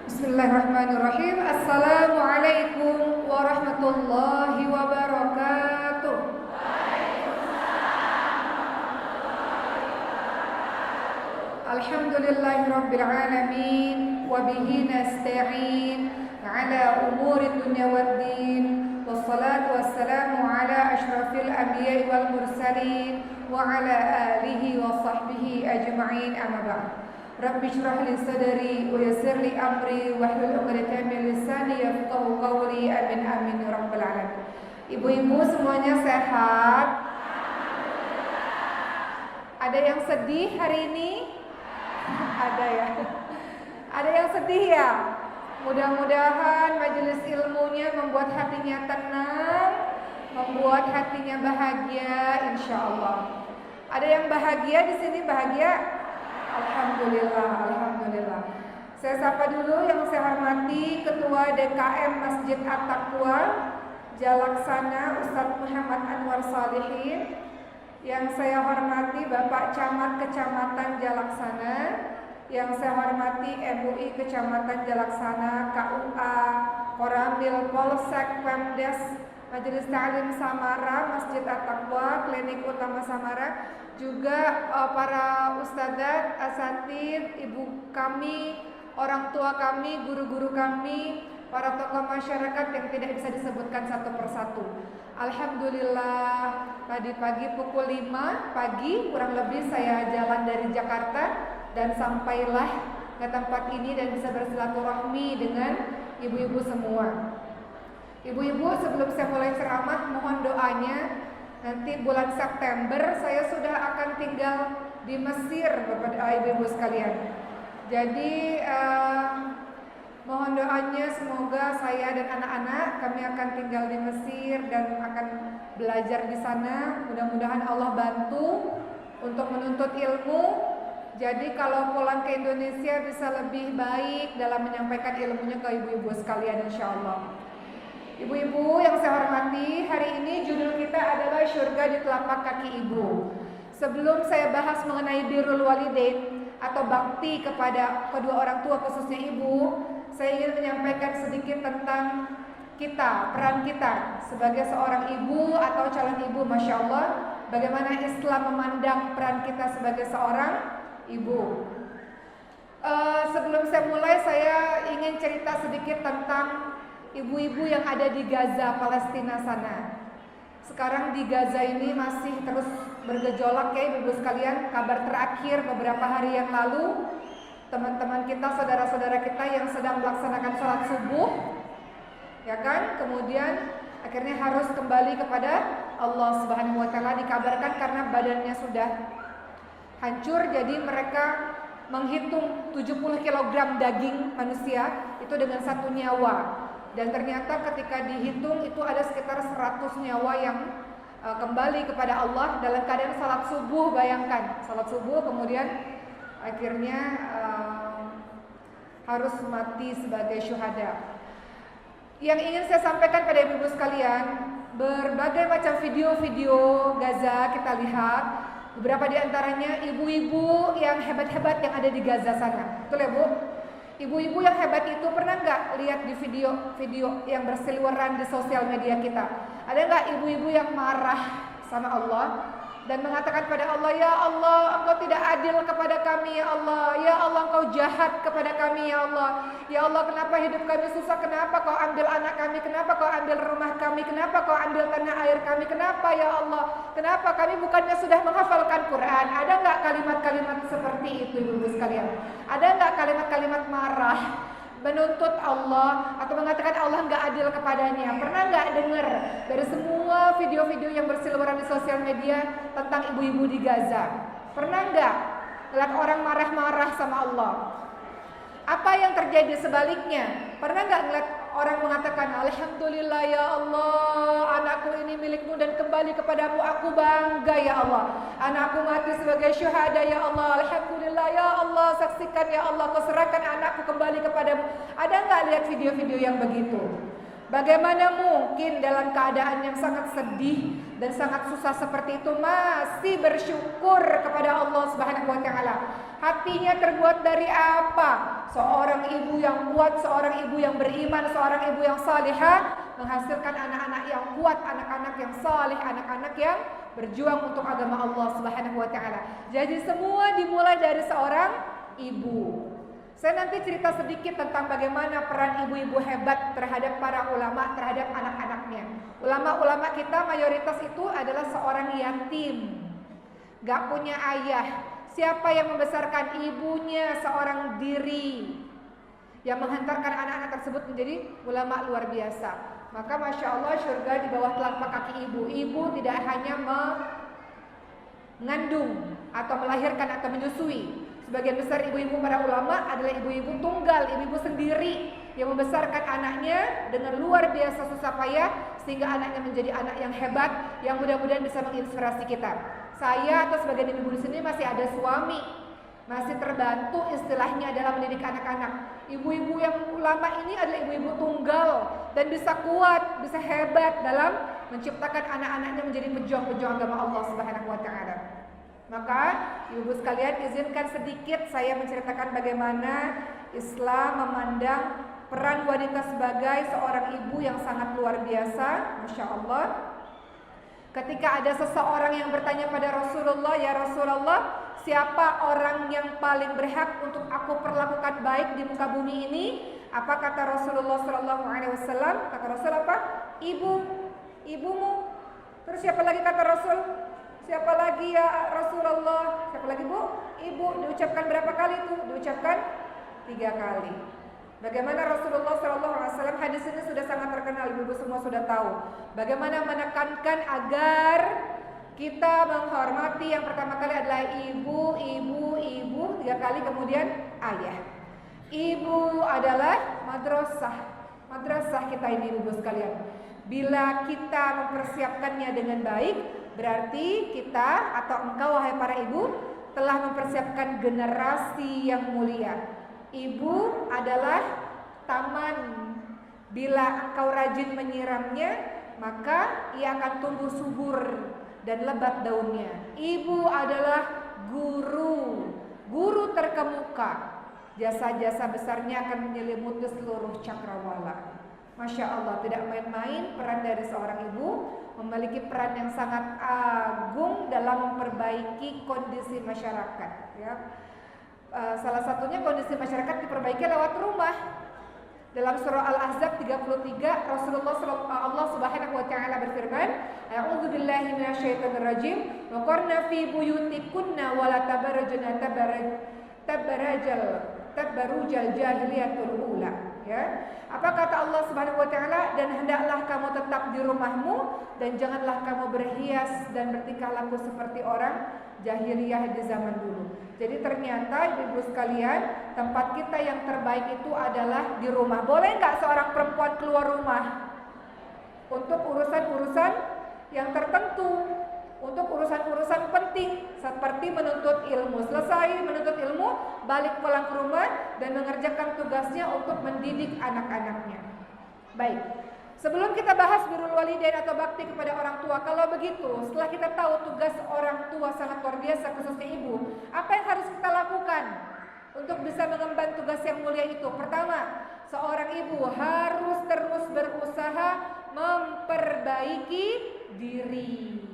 Bismillahirrahmanirrahim. Assalamualaikum warahmatullahi wabarakatuh. Alhamdulillahirabbil alamin wa bihi nasta'in ala umuri dunya waddin. Wassalatu wassalamu ala asyrafil anbiya'i wal mursalin wa ala alihi wa sahbihi ajma'in, amma ba'd. Rabbi shrah li sadri wa yassir li amri wahlul 'uqdatam min lisani yafqahu qawli. Amin amin ya rabbal alamin. Ibu-ibu semuanya sehat? Ada yang sedih hari ini? Ada ya. Ada yang sedih ya? Mudah-mudahan majelis ilmunya membuat hatinya tenang, membuat hatinya bahagia insyaallah. Ada yang bahagia di sini? Bahagia? Alhamdulillah, alhamdulillah. Saya sapa dulu yang saya hormati Ketua DKM Masjid At-Taqwa Jalaksana Ustadz Muhammad Anwar Salihin. Yang saya hormati Bapak Camat Kecamatan Jalaksana. Yang saya hormati MUI Kecamatan Jalaksana, KUA, Koramil, Polsek, Pemdes, Majelis Ta'lim Samara, Masjid At-Taqwa, Klinik Utama Samara, juga para ustadzat, asatidz, ibu kami, orang tua kami, guru-guru kami, para tokoh masyarakat yang tidak bisa disebutkan satu persatu. Alhamdulillah, tadi pagi pukul 5 pagi kurang lebih saya jalan dari Jakarta dan sampailah ke tempat ini dan bisa bersilaturahmi dengan ibu-ibu semua. Ibu-ibu, sebelum saya mulai ceramah, mohon doanya. Nanti bulan September saya sudah akan tinggal di Mesir, Bapak ibu-ibu sekalian. Jadi mohon doanya semoga saya dan anak-anak kami akan tinggal di Mesir dan akan belajar di sana. Mudah-mudahan Allah bantu untuk menuntut ilmu. Jadi kalau pulang ke Indonesia bisa lebih baik dalam menyampaikan ilmunya ke ibu-ibu sekalian insyaallah. Ibu-ibu yang saya hormati, hari ini judul kita adalah Syurga di Telapak Kaki Ibu. Sebelum saya bahas mengenai birrul walidain atau bakti kepada kedua orang tua khususnya ibu, saya ingin menyampaikan sedikit tentang kita, peran kita sebagai seorang ibu atau calon ibu. Masya Allah, bagaimana Islam memandang peran kita sebagai seorang ibu. Sebelum saya mulai, saya ingin cerita sedikit tentang ibu-ibu yang ada di Gaza, Palestina sana. Sekarang di Gaza ini masih terus bergejolak ya ibu-ibu sekalian. Kabar terakhir beberapa hari yang lalu, teman-teman kita, saudara-saudara kita yang sedang melaksanakan sholat subuh, ya kan, kemudian akhirnya harus kembali kepada Allah Subhanahu wa Ta'ala, dikabarkan karena badannya sudah hancur. Jadi mereka menghitung 70 kg daging manusia itu dengan satu nyawa. Dan ternyata ketika dihitung itu ada sekitar 100 nyawa yang kembali kepada Allah dalam keadaan salat subuh. Bayangkan, salat subuh kemudian akhirnya harus mati sebagai syuhada. Yang ingin saya sampaikan pada ibu-ibu sekalian, berbagai macam video-video Gaza kita lihat. Beberapa di antaranya ibu-ibu yang hebat-hebat yang ada di Gaza sana. Betul ya Bu? Ibu-ibu yang hebat itu pernah nggak lihat di video-video yang berseliweran di sosial media kita? Ada nggak ibu-ibu yang marah sama Allah dan mengatakan pada Allah, ya Allah, Engkau tidak adil kepada kami ya Allah, ya Allah Engkau jahat kepada kami ya Allah, ya Allah kenapa hidup kami susah, kenapa Kau ambil anak kami, kenapa Kau ambil rumah kami, kenapa Kau ambil tanah air kami, kenapa ya Allah, kenapa kami bukannya sudah menghafalkan Quran? Ada nggak kalimat-kalimat seperti itu ibu-ibu sekalian? Ada nggak kalimat-kalimat marah menuntut Allah atau mengatakan Allah nggak adil kepadanya? Pernah nggak dengar dari semua video-video yang berseliweran di sosial media tentang ibu-ibu di Gaza? Pernah nggak lihat orang marah-marah sama Allah? Apa yang terjadi sebaliknya? Pernah nggak ngeliat orang mengatakan Alhamdulillah ya Allah, anakku ini milikmu dan kembali kepadamu, aku bangga ya Allah, anakku mati sebagai syuhada ya Allah, Alhamdulillah ya Allah, saksikan ya Allah, Kau serahkan anakku kembali kepadamu. Ada nggak lihat video-video yang begitu? Bagaimana mungkin dalam keadaan yang sangat sedih, dan sangat susah seperti itu masih bersyukur kepada Allah Subhanahu wa taala. Hatinya terbuat dari apa? Seorang ibu yang kuat, seorang ibu yang beriman, seorang ibu yang salihah menghasilkan anak-anak yang kuat, anak-anak yang saleh, anak-anak yang berjuang untuk agama Allah Subhanahu wa taala. Jadi semua dimulai dari seorang ibu. Saya nanti cerita sedikit tentang bagaimana peran ibu-ibu hebat terhadap para ulama, terhadap anak-anaknya. Ulama-ulama kita mayoritas itu adalah seorang yatim, gak punya ayah. Siapa yang membesarkan ibunya seorang diri, yang menghantarkan anak-anak tersebut menjadi ulama luar biasa. Maka Masya Allah, surga di bawah telapak kaki ibu. Ibu tidak hanya mengandung atau melahirkan atau menyusui. Sebagian besar ibu-ibu para ulama adalah ibu-ibu tunggal, ibu-ibu sendiri yang membesarkan anaknya dengan luar biasa susah payah sehingga anaknya menjadi anak yang hebat, yang mudah-mudahan bisa menginspirasi kita. Saya atau sebagian ibu di sini masih ada suami, masih terbantu istilahnya dalam mendidik anak-anak. Ibu-ibu yang ulama ini adalah ibu-ibu tunggal dan bisa kuat, bisa hebat dalam menciptakan anak-anaknya menjadi pejuang-pejuang agama Allah Subhanahu wa taala. Maka ibu sekalian, izinkan sedikit saya menceritakan bagaimana Islam memandang peran wanita sebagai seorang ibu yang sangat luar biasa. Masya Allah. Ketika ada seseorang yang bertanya pada Rasulullah, "Ya Rasulullah, siapa orang yang paling berhak untuk aku perlakukan baik di muka bumi ini?" Apa kata Rasulullah SAW? Kata Rasul apa? Ibumu. Terus siapa lagi kata Rasul? Siapa lagi ya Rasulullah? Siapa lagi bu? Ibu. Diucapkan berapa kali itu? Diucapkan 3 kali. Bagaimana Rasulullah SAW, hadis ini sudah sangat terkenal, ibu semua sudah tahu. Bagaimana menekankan agar kita menghormati yang pertama kali adalah ibu, 3 kali, kemudian ayah. Ibu adalah madrasah kita ini ibu sekalian. Bila kita mempersiapkannya dengan baik, berarti kita atau engkau wahai para ibu telah mempersiapkan generasi yang mulia. Ibu adalah taman. Bila engkau rajin menyiramnya, maka ia akan tumbuh subur dan lebat daunnya. Ibu adalah guru terkemuka. Jasa-jasa besarnya akan menyelimuti seluruh cakrawala. Masya Allah, tidak main-main peran dari seorang ibu, memiliki peran yang sangat agung dalam memperbaiki kondisi masyarakat. Ya. Salah satunya kondisi masyarakat diperbaiki lewat rumah. Dalam surah Al-Ahzab 33, Allah Subhanahu wa taala berfirman, "A'udzubillahi minasyaitonirrajim. Wa qarna fi buyutikunna wa la tabarrajna tabarrujal jahiliyatul ula." Ya. Apa kata Allah Subhanahu wa taala? "Dan hendaklah kamu tetap di rumahmu dan janganlah kamu berhias dan bertingkah laku seperti orang jahiliyah di zaman dulu." Jadi ternyata ibu sekalian, tempat kita yang terbaik itu adalah di rumah. Boleh nggak seorang perempuan keluar rumah untuk urusan-urusan yang tertentu, untuk urusan-urusan penting seperti menuntut ilmu. Selesai menuntut ilmu, balik pulang ke rumah dan mengerjakan tugasnya untuk mendidik anak-anaknya. Baik, sebelum kita bahas birrul walidain atau bakti kepada orang tua, kalau begitu setelah kita tahu tugas orang tua sangat luar biasa, khususnya ibu, apa yang harus kita lakukan untuk bisa mengemban tugas yang mulia itu? Pertama, seorang ibu harus terus berusaha memperbaiki diri.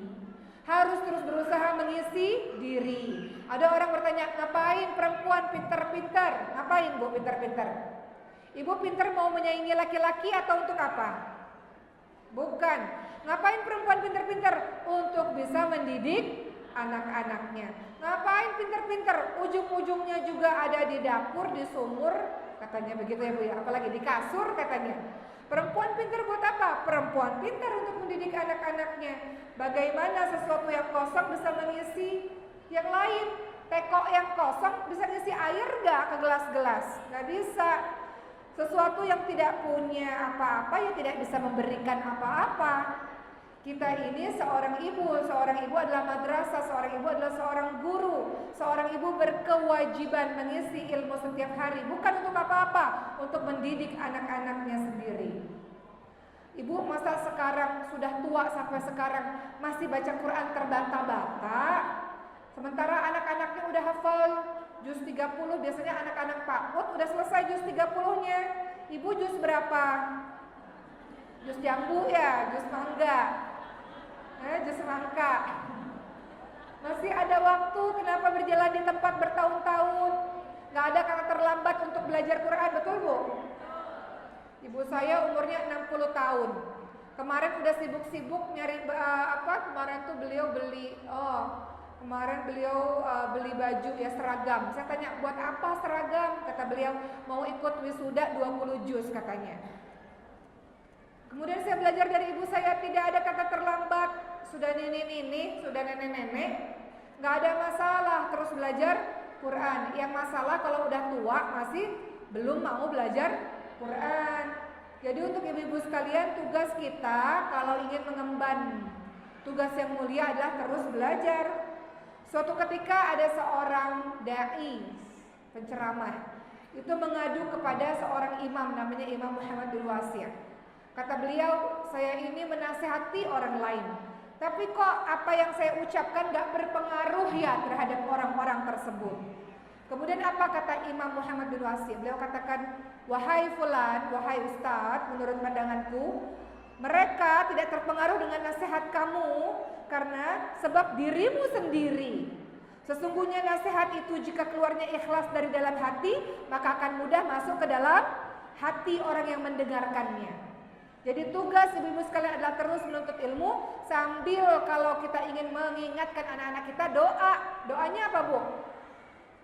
Harus terus berusaha mengisi diri. Ada orang bertanya, ngapain perempuan pintar-pintar? Ngapain bu pintar-pintar? Ibu pintar mau menyaingi laki-laki atau untuk apa? Bukan. Ngapain perempuan pintar-pintar? Untuk bisa mendidik anak-anaknya. Ngapain pintar-pintar? Ujung-ujungnya juga ada di dapur, di sumur, katanya begitu ya bu ya. Apalagi di kasur katanya. Perempuan pintar buat apa? Perempuan pintar untuk mendidik anak-anaknya. Bagaimana sesuatu yang kosong bisa mengisi yang lain? Teko yang kosong bisa ngisi air gak ke gelas-gelas? Gak bisa. Sesuatu yang tidak punya apa-apa ya tidak bisa memberikan apa-apa. Kita ini seorang ibu adalah madrasah, seorang ibu adalah seorang guru. Seorang ibu berkewajiban mengisi ilmu setiap hari, bukan untuk apa-apa, untuk mendidik anak-anaknya sendiri. Ibu masa sekarang sudah tua sampai sekarang masih baca Quran terbata-bata? Sementara anak-anaknya udah hafal juz 30, biasanya anak-anak PAUD udah selesai juz 30-nya. Ibu juz berapa? Juz jambu ya, juz mangga. Juz semangka. Masih ada waktu, kenapa berjalan di tempat bertahun-tahun? Gak ada kata terlambat untuk belajar Quran, betul Bu? Ibu saya umurnya 60 tahun. Kemarin udah sibuk-sibuk nyari kemarin tuh beliau beli beli baju ya, seragam. Saya tanya, buat apa seragam? Kata beliau, mau ikut wisuda 20 juz katanya. Kemudian saya belajar dari ibu saya, tidak ada kata terlambat. Sudah nenek-nenek, sudah nenek-nenek, gak ada masalah terus belajar Quran. Yang masalah kalau udah tua masih belum mau belajar Quran. Jadi untuk ibu-ibu sekalian, tugas kita kalau ingin mengemban tugas yang mulia adalah terus belajar. Suatu ketika ada seorang dai, penceramah, itu mengadu kepada seorang imam namanya Imam Muhammad bin Wasir. Kata beliau, saya ini menasihati orang lain, tapi kok apa yang saya ucapkan gak berpengaruh ya terhadap orang-orang tersebut. Kemudian apa kata Imam Muhammad bin Wasir? Beliau katakan, wahai fulan, wahai ustadz, menurut pandanganku mereka tidak terpengaruh dengan nasihat kamu karena sebab dirimu sendiri. Sesungguhnya nasihat itu jika keluarnya ikhlas dari dalam hati, maka akan mudah masuk ke dalam hati orang yang mendengarkannya. Jadi tugas ibu-ibu sekalian adalah terus menuntut ilmu sambil kalau kita ingin mengingatkan anak-anak kita doa. Doanya apa Bu?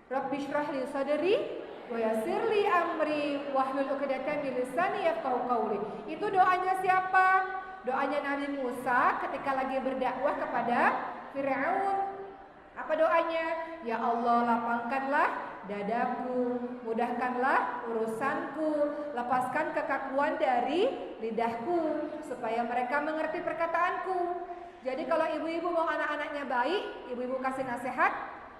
Rabbi shrah li sadri wa yassir li amri wahlul 'uqdatam min lisani yafqahu qawli. Itu doanya siapa? Doanya Nabi Musa ketika lagi berdakwah kepada Firaun. Apa doanya? Ya Allah, lapangkanlah dadaku, mudahkanlah urusanku, lepaskan kekakuan dari lidahku supaya mereka mengerti perkataanku. Jadi kalau ibu-ibu mau anak-anaknya baik, ibu-ibu kasih nasihat,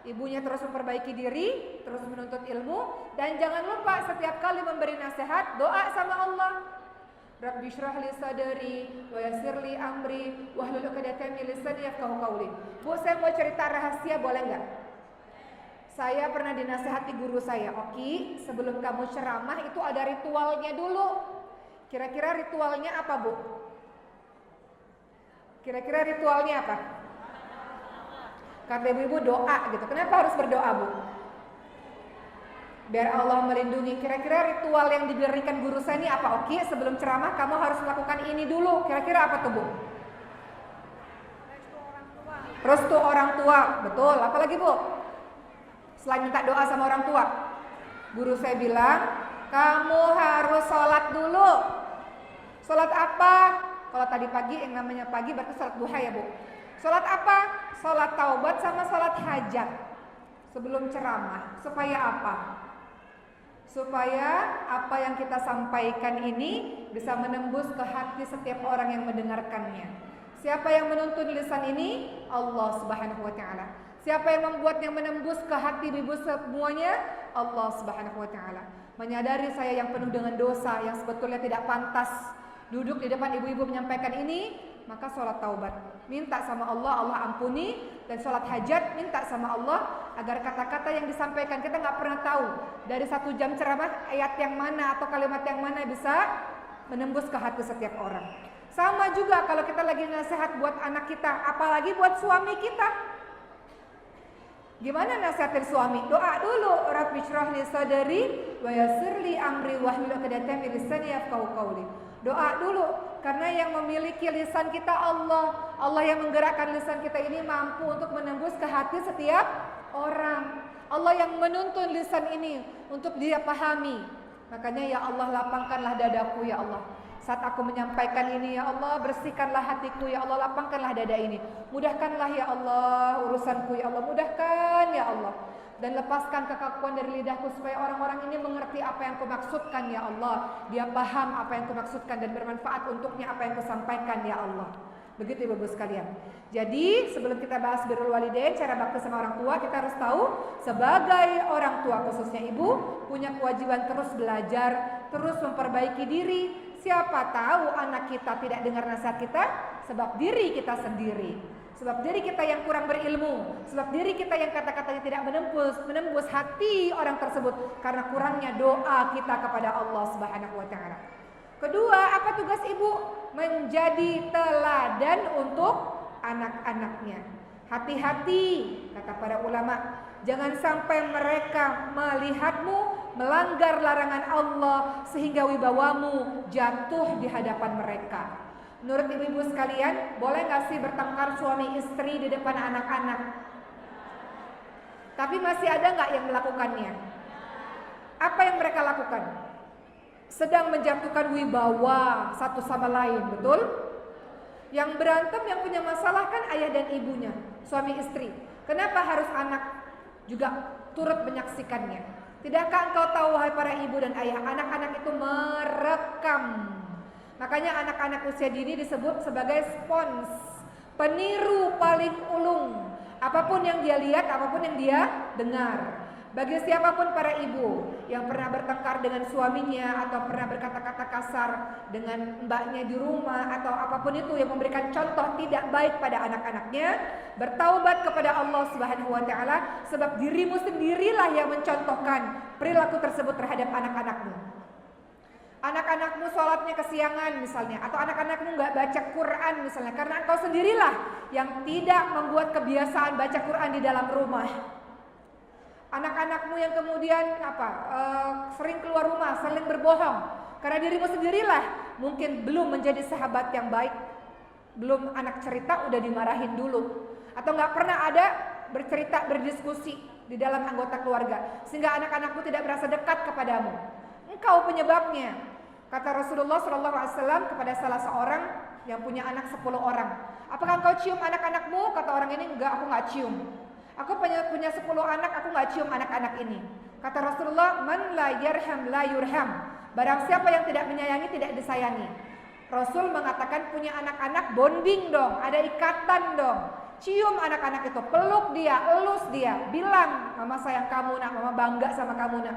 ibunya terus memperbaiki diri, terus menuntut ilmu, dan jangan lupa setiap kali memberi nasihat doa sama Allah. Rabbi shrah li sadri wa yassir li amri wahlul 'uqdatam min lisani yafqahu qawli. Bu, saya mau cerita rahasia, boleh enggak? Saya pernah dinasihati guru saya, Oki, sebelum kamu ceramah itu ada ritualnya dulu. Kira-kira ritualnya apa, Bu? Kira-kira ritualnya apa? Kata ibu-ibu doa gitu. Kenapa harus berdoa, Bu? Biar Allah melindungi. Kira-kira ritual yang diberikan guru saya ini apa? Oki, sebelum ceramah kamu harus melakukan ini dulu. Kira-kira apa tuh, Bu? Restu orang tua. Betul. Apalagi, Bu? Selain minta doa sama orang tua, guru saya bilang, kamu harus sholat dulu. Sholat apa? Kalau tadi pagi, yang namanya pagi berarti sholat duha ya, Bu. Sholat apa? Sholat taubat sama sholat hajat sebelum ceramah. Supaya apa? Supaya apa yang kita sampaikan ini bisa menembus ke hati setiap orang yang mendengarkannya. Siapa yang menuntun lisan ini? Allah Subhanahu wa ta'ala. Siapa yang membuatnya menembus ke hati ibu semuanya? Allah Subhanahu wa ta'ala. Menyadari saya yang penuh dengan dosa, yang sebetulnya tidak pantas duduk di depan ibu-ibu menyampaikan ini, maka sholat taubat, minta sama Allah, Allah ampuni. Dan sholat hajat, minta sama Allah agar kata-kata yang disampaikan, kita gak pernah tahu dari 1 jam ceramah ayat yang mana atau kalimat yang mana bisa menembus ke hati setiap orang. Sama juga kalau kita lagi nasihat buat anak kita, apalagi buat suami kita. Gimana nasihatin suami? Doa dulu. Rabbi shrah li sadri wa yassir li amri wahlul 'uqdatam min lisani yafqahu qawli. Doa dulu, karena yang memiliki lisan kita Allah. Allah yang menggerakkan lisan kita ini mampu untuk menembus ke hati setiap orang. Allah yang menuntun lisan ini untuk dia pahami. Makanya ya Allah, lapangkanlah dadaku ya Allah. Saat aku menyampaikan ini ya Allah, bersihkanlah hatiku ya Allah, lapangkanlah dada ini. Mudahkanlah ya Allah urusanku ya Allah, mudahkan ya Allah. Dan lepaskan kekakuan dari lidahku supaya orang-orang ini mengerti apa yang kumaksudkan ya Allah. Dia paham apa yang kumaksudkan dan bermanfaat untuknya apa yang kusampaikan ya Allah. Begitu ibu-ibu sekalian. Jadi sebelum kita bahas birrul walidain, cara bakti sama orang tua, kita harus tahu sebagai orang tua khususnya ibu punya kewajiban terus belajar, terus memperbaiki diri Siapa tahu anak kita tidak dengar nasihat kita sebab diri kita sendiri, sebab diri kita yang kurang berilmu, sebab diri kita yang kata-katanya tidak menembus hati orang tersebut karena kurangnya doa kita kepada Allah Subhanahu wa taala. Kedua, apa tugas ibu? Menjadi teladan untuk anak-anaknya. Hati-hati, kata para ulama, jangan sampai mereka melihatmu melanggar larangan Allah sehingga wibawamu jatuh di hadapan mereka. Menurut ibu-ibu sekalian, boleh gak sih bertengkar suami istri di depan anak-anak? Tapi masih ada gak yang melakukannya? Apa yang mereka lakukan? Sedang menjatuhkan wibawa satu sama lain, betul? Yang berantem, yang punya masalah kan ayah dan ibunya, suami istri. Kenapa harus anak juga turut menyaksikannya? Tidakkah engkau tahu, wahai para ibu dan ayah, anak-anak itu merekam. Makanya anak-anak usia dini disebut sebagai spons, peniru paling ulung. Apapun yang dia lihat, apapun yang dia dengar. Bagi siapapun para ibu yang pernah bertengkar dengan suaminya atau pernah berkata-kata kasar dengan mbaknya di rumah atau apapun itu yang memberikan contoh tidak baik pada anak-anaknya, bertaubat kepada Allah Subhanahu wa taala, sebab dirimu sendirilah yang mencontohkan perilaku tersebut terhadap anak-anakmu. Anak-anakmu sholatnya kesiangan misalnya, atau anak-anakmu nggak baca Quran misalnya, karena engkau sendirilah yang tidak membuat kebiasaan baca Quran di dalam rumah. Anak-anakmu yang kemudian sering keluar rumah, sering berbohong, karena dirimu sendirilah mungkin belum menjadi sahabat yang baik, belum anak cerita udah dimarahin dulu, atau nggak pernah ada bercerita, berdiskusi di dalam anggota keluarga, sehingga anak-anakmu tidak merasa dekat kepadamu. Engkau penyebabnya. Kata Rasulullah SAW kepada salah seorang yang punya anak 10 orang, apakah engkau cium anak-anakmu? Kata orang ini, enggak, aku nggak cium. Aku punya 10 anak, aku gak cium anak-anak ini. Kata Rasulullah, man la yarham la yurham. Barang siapa yang tidak menyayangi, tidak disayangi. Rasul mengatakan punya anak-anak bonding dong, ada ikatan dong. Cium anak-anak itu, peluk dia, elus dia, bilang, mama sayang kamu nak, mama bangga sama kamu nak.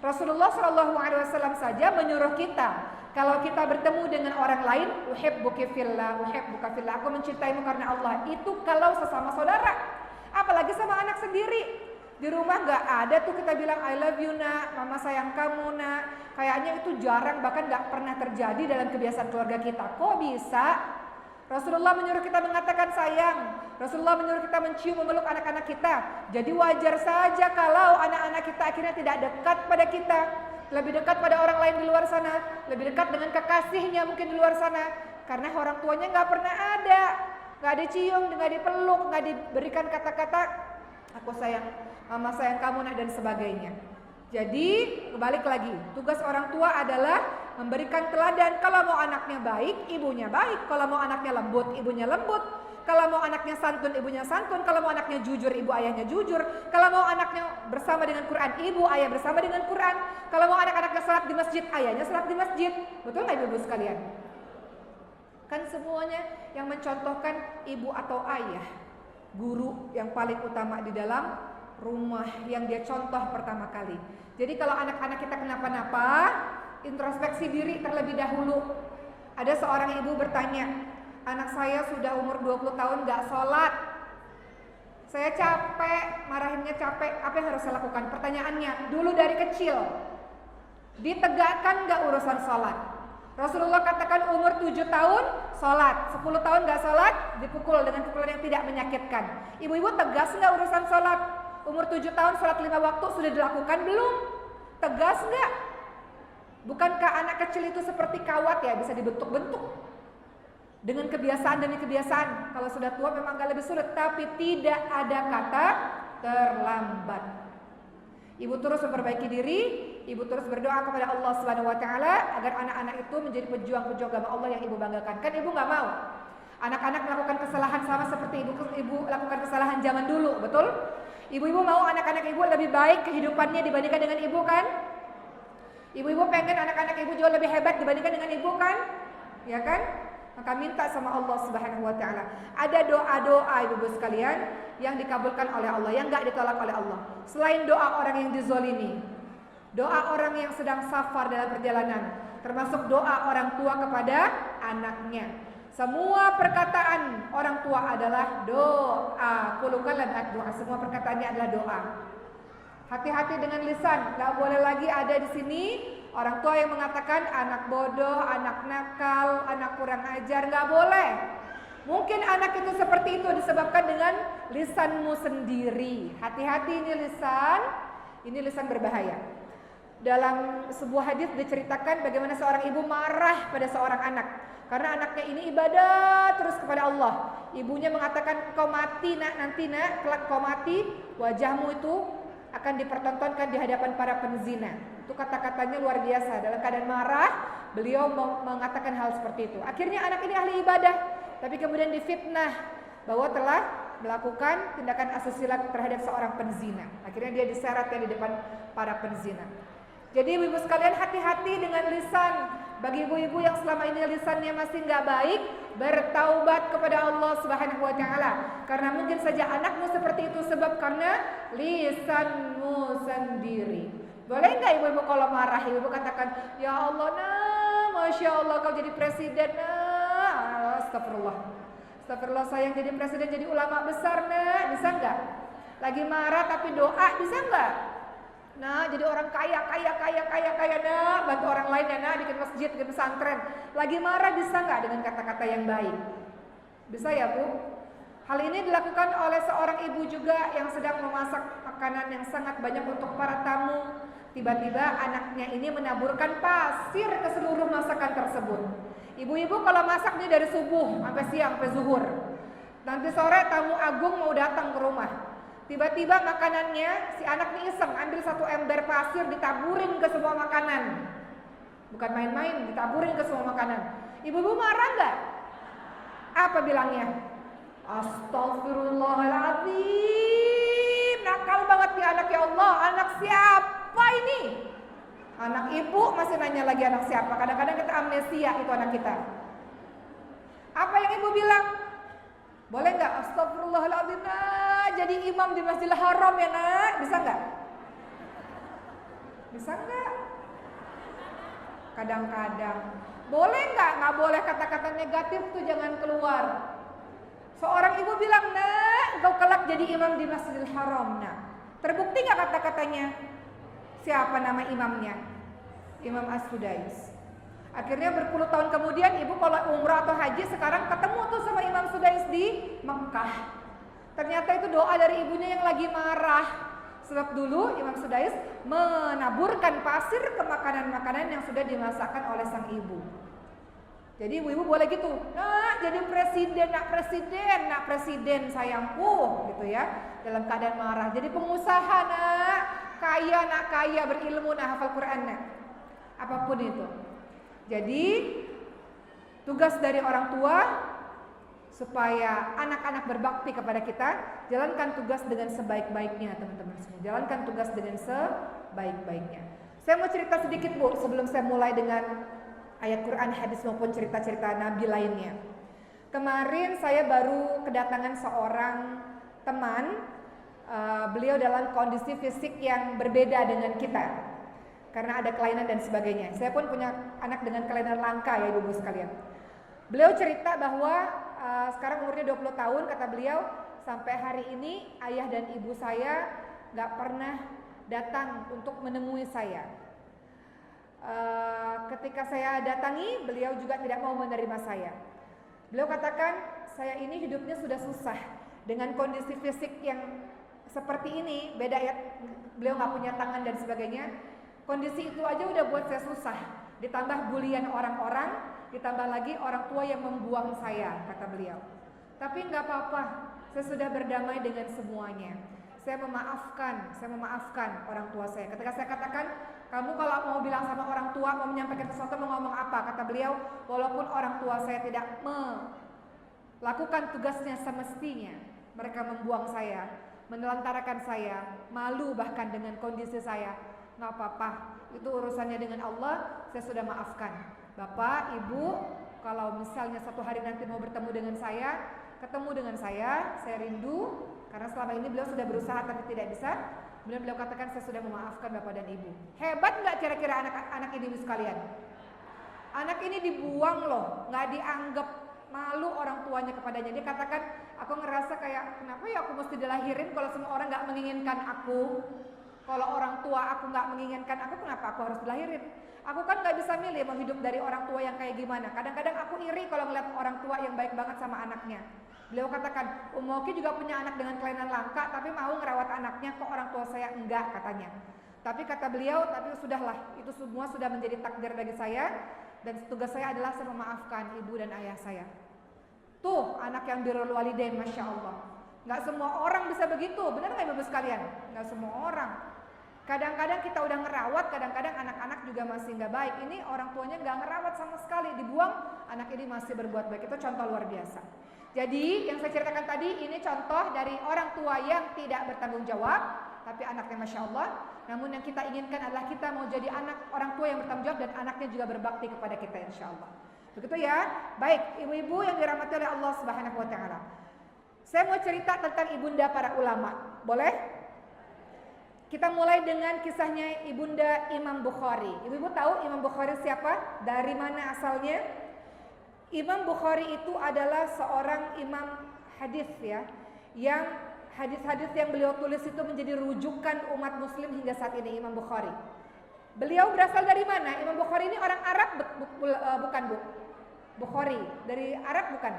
Rasulullah SAW saja menyuruh kita, kalau kita bertemu dengan orang lain, uhibbuki fillah, uhibbuka fillah, aku mencintaimu karena Allah. Itu kalau sesama saudara. Apalagi sama anak sendiri. Di rumah gak ada tuh kita bilang I love you nak, mama sayang kamu nak. Kayaknya itu jarang, bahkan gak pernah terjadi dalam kebiasaan keluarga kita. Kok bisa? Rasulullah menyuruh kita mengatakan sayang. Rasulullah menyuruh kita mencium, memeluk anak-anak kita. Jadi wajar saja kalau anak-anak kita akhirnya tidak dekat pada kita, lebih dekat pada orang lain di luar sana, lebih dekat dengan kekasihnya mungkin di luar sana, karena orang tuanya gak pernah ada. Gak dicium, gak dipeluk, gak diberikan kata-kata aku sayang, mama sayang kamu nak dan sebagainya. Jadi kebalik lagi, tugas orang tua adalah memberikan teladan. Kalau mau anaknya baik, ibunya baik. Kalau mau anaknya lembut, ibunya lembut. Kalau mau anaknya santun, ibunya santun. Kalau mau anaknya jujur, ibu ayahnya jujur. Kalau mau anaknya bersama dengan Quran, ibu ayah bersama dengan Quran. Kalau mau anak-anaknya salat di masjid, ayahnya salat di masjid. Betul gak ibu-ibu sekalian? Kan semuanya yang mencontohkan ibu atau ayah, guru yang paling utama di dalam rumah, yang dia contoh pertama kali. Jadi kalau anak-anak kita kenapa-napa, introspeksi diri terlebih dahulu. Ada seorang ibu bertanya, anak saya sudah umur 20 tahun gak sholat, saya capek, marahinnya capek, apa yang harus saya lakukan? Pertanyaannya, dulu dari kecil ditegakkan gak urusan sholat? Rasulullah katakan umur 7 tahun sholat, 10 tahun gak sholat dipukul dengan pukulan yang tidak menyakitkan. Ibu-ibu tegas gak urusan sholat? Umur 7 tahun sholat 5 waktu sudah dilakukan belum? Tegas gak? Bukankah anak kecil itu seperti kawat ya, bisa dibentuk-bentuk dengan kebiasaan demi kebiasaan. Kalau sudah tua memang agak lebih sulit, tapi tidak ada kata terlambat. Ibu terus memperbaiki diri, ibu terus berdoa kepada Allah Subhanahu wa taala agar anak-anak itu menjadi pejuang-pejuang agama Allah yang ibu banggakan. Kan ibu enggak mau anak-anak melakukan kesalahan sama seperti ibu lakukan kesalahan zaman dulu, betul? Ibu-ibu mau anak-anak ibu lebih baik kehidupannya dibandingkan dengan ibu kan? Ibu-ibu pengen anak-anak ibu jauh lebih hebat dibandingkan dengan ibu kan? Ya kan? Maka minta sama Allah Subhanahu wa taala. Ada doa-doa ibu-ibu sekalian yang dikabulkan oleh Allah, yang enggak ditolak oleh Allah. Selain doa orang yang dizolimi, doa orang yang sedang safar dalam perjalanan, termasuk doa orang tua kepada anaknya. Semua perkataan orang tua adalah doa. Kullu kalam doa. Semua perkataannya adalah doa. Hati-hati dengan lisan. Gak boleh lagi ada di sini orang tua yang mengatakan anak bodoh, anak nakal, anak kurang ajar. Gak boleh. Mungkin anak itu seperti itu disebabkan dengan lisanmu sendiri. Hati-hati ini lisan. Ini lisan berbahaya. Dalam sebuah hadis diceritakan bagaimana seorang ibu marah pada seorang anak karena anaknya ini ibadah terus kepada Allah. Ibunya mengatakan, kau mati nak, nanti nak, kelak kau mati, wajahmu itu akan dipertontonkan di hadapan para penzina. Itu kata-katanya luar biasa. Dalam keadaan marah, beliau mengatakan hal seperti itu. Akhirnya anak ini ahli ibadah, tapi kemudian difitnah bahwa telah melakukan tindakan asusila terhadap seorang penzina. Akhirnya dia diseret di depan para penzina. Jadi ibu-ibu sekalian, hati-hati dengan lisan. Bagi ibu-ibu yang selama ini lisannya masih nggak baik, bertaubat kepada Allah Subhanahu wa Ta'ala. Karena mungkin saja anakmu seperti itu sebab karena lisanmu sendiri. Boleh nggak ibu-ibu kalau marah, ibu katakan, ya Allah nah, Masya Allah kau jadi presiden nah. Astagfirullah. Astagfirullah, sayang jadi presiden, jadi ulama besar nah. Bisa nggak? Lagi marah tapi doa, bisa nggak? Nah, jadi orang kaya nah, bantu orang lain ya nah, bikin masjid, bikin pesantren. Lagi marah bisa nggak dengan kata-kata yang baik? Bisa ya Bu? Hal ini dilakukan oleh seorang ibu juga yang sedang memasak makanan yang sangat banyak untuk para tamu. Tiba-tiba anaknya ini menaburkan pasir ke seluruh masakan tersebut. Ibu-ibu kalau masaknya dari subuh sampai siang, sampai zuhur. Nanti sore tamu agung mau datang ke rumah. Tiba-tiba makanannya, si anak ini iseng ambil satu ember pasir ditaburin ke semua makanan. Bukan main-main, ditaburin ke semua makanan. Ibu-ibu marah nggak? Apa bilangnya? Astagfirullahaladzim, nakal banget nih anak, ya Allah. Anak siapa ini? Anak ibu masih nanya lagi anak siapa. Kadang-kadang kita amnesia itu anak kita. Apa yang ibu bilang? Boleh nggak? Astagfirullahaladzim nah, jadi imam di Masjidil Haram ya nak. Bisa nggak? Bisa nggak? Kadang-kadang. Boleh nggak? Nggak boleh, kata-kata negatif tuh jangan keluar. Seorang ibu bilang, nak, engkau kelak jadi imam di Masjidil Haram. Nah, terbukti nggak kata-katanya? Siapa nama imamnya? Imam As-Sudais. Akhirnya berpuluh tahun kemudian ibu kalau umrah atau haji sekarang ketemu tuh sama Imam Sudais di Mekah. Ternyata itu doa dari ibunya yang lagi marah. Sebab dulu Imam Sudais menaburkan pasir ke makanan-makanan yang sudah dimasakkan oleh sang ibu. Jadi ibu-ibu boleh gitu, nak jadi presiden, nak presiden sayangku gitu ya. Dalam keadaan marah. Jadi pengusaha nak kaya berilmu nak hafal Quran nak. Apapun itu. Jadi tugas dari orang tua supaya anak-anak berbakti kepada kita, jalankan tugas dengan sebaik-baiknya teman-teman semua. Jalankan tugas dengan sebaik-baiknya. Saya mau cerita sedikit Bu sebelum saya mulai dengan ayat Quran, hadis maupun cerita-cerita Nabi lainnya. Kemarin saya baru kedatangan seorang teman, beliau dalam kondisi fisik yang berbeda dengan kita. Karena ada kelainan dan sebagainya. Saya pun punya anak dengan kelainan langka ya ibu-ibu sekalian. Beliau cerita bahwa sekarang umurnya 20 tahun, kata beliau, sampai hari ini ayah dan ibu saya gak pernah datang untuk menemui saya. Ketika saya datangi, beliau juga tidak mau menerima saya. Beliau katakan, saya ini hidupnya sudah susah. Dengan kondisi fisik yang seperti ini, beda ya, beliau gak punya tangan dan sebagainya. Kondisi itu aja udah buat saya susah. Ditambah bulian orang-orang, ditambah lagi orang tua yang membuang saya, kata beliau. Tapi nggak apa-apa, saya sudah berdamai dengan semuanya. Saya memaafkan orang tua saya. Ketika saya katakan, kamu kalau mau bilang sama orang tua, mau menyampaikan sesuatu, mau ngomong apa? Kata beliau, walaupun orang tua saya tidak melakukan tugasnya semestinya, mereka membuang saya, menelantarkan saya, malu bahkan dengan kondisi saya. Nggak apa-apa, itu urusannya dengan Allah, saya sudah maafkan. Bapak, Ibu, kalau misalnya satu hari nanti mau bertemu dengan saya, ketemu dengan saya rindu, karena selama ini beliau sudah berusaha tapi tidak bisa. Kemudian beliau katakan, saya sudah memaafkan bapak dan ibu. Hebat nggak kira-kira anak-anak ini ibu sekalian? Anak ini dibuang loh, nggak dianggap, malu orang tuanya kepadanya. Dia katakan, aku ngerasa kayak kenapa ya aku mesti dilahirin kalau semua orang nggak menginginkan aku. Kalau orang tua aku nggak menginginkan aku, kenapa aku harus dilahirin? Aku kan nggak bisa milih mau hidup dari orang tua yang kayak gimana. Kadang-kadang aku iri kalau ngeliat orang tua yang baik banget sama anaknya. Beliau katakan, Oki juga punya anak dengan kelainan langka, tapi mau ngerawat anaknya, kok orang tua saya enggak, katanya. Tapi kata beliau, tapi sudahlah, itu semua sudah menjadi takdir bagi saya, dan tugas saya adalah saya memaafkan ibu dan ayah saya. Tuh anak yang birrul walidain, Masya Allah. Nggak semua orang bisa begitu, benar nggak ibu sekalian? Nggak semua orang. Kadang-kadang kita udah ngerawat, kadang-kadang anak-anak juga masih nggak baik. Ini orang tuanya nggak ngerawat sama sekali, dibuang, anak ini masih berbuat baik. Itu contoh luar biasa. Jadi yang saya ceritakan tadi, ini contoh dari orang tua yang tidak bertanggung jawab, tapi anaknya Masya Allah. Namun yang kita inginkan adalah kita mau jadi anak orang tua yang bertanggung jawab, dan anaknya juga berbakti kepada kita, insya Allah. Begitu ya. Baik, ibu-ibu yang dirahmati oleh Allah Subhanahu wa Ta'ala, saya mau cerita tentang ibunda para ulama. Boleh? Kita mulai dengan kisahnya ibunda Imam Bukhari. Ibu-ibu tahu Imam Bukhari siapa? Dari mana asalnya? Imam Bukhari itu adalah seorang imam hadis ya, yang hadis-hadis yang beliau tulis itu menjadi rujukan umat muslim hingga saat ini. Imam Bukhari, beliau berasal dari mana? Imam Bukhari ini orang Arab bukan Bu? Bukhari dari Arab bukan?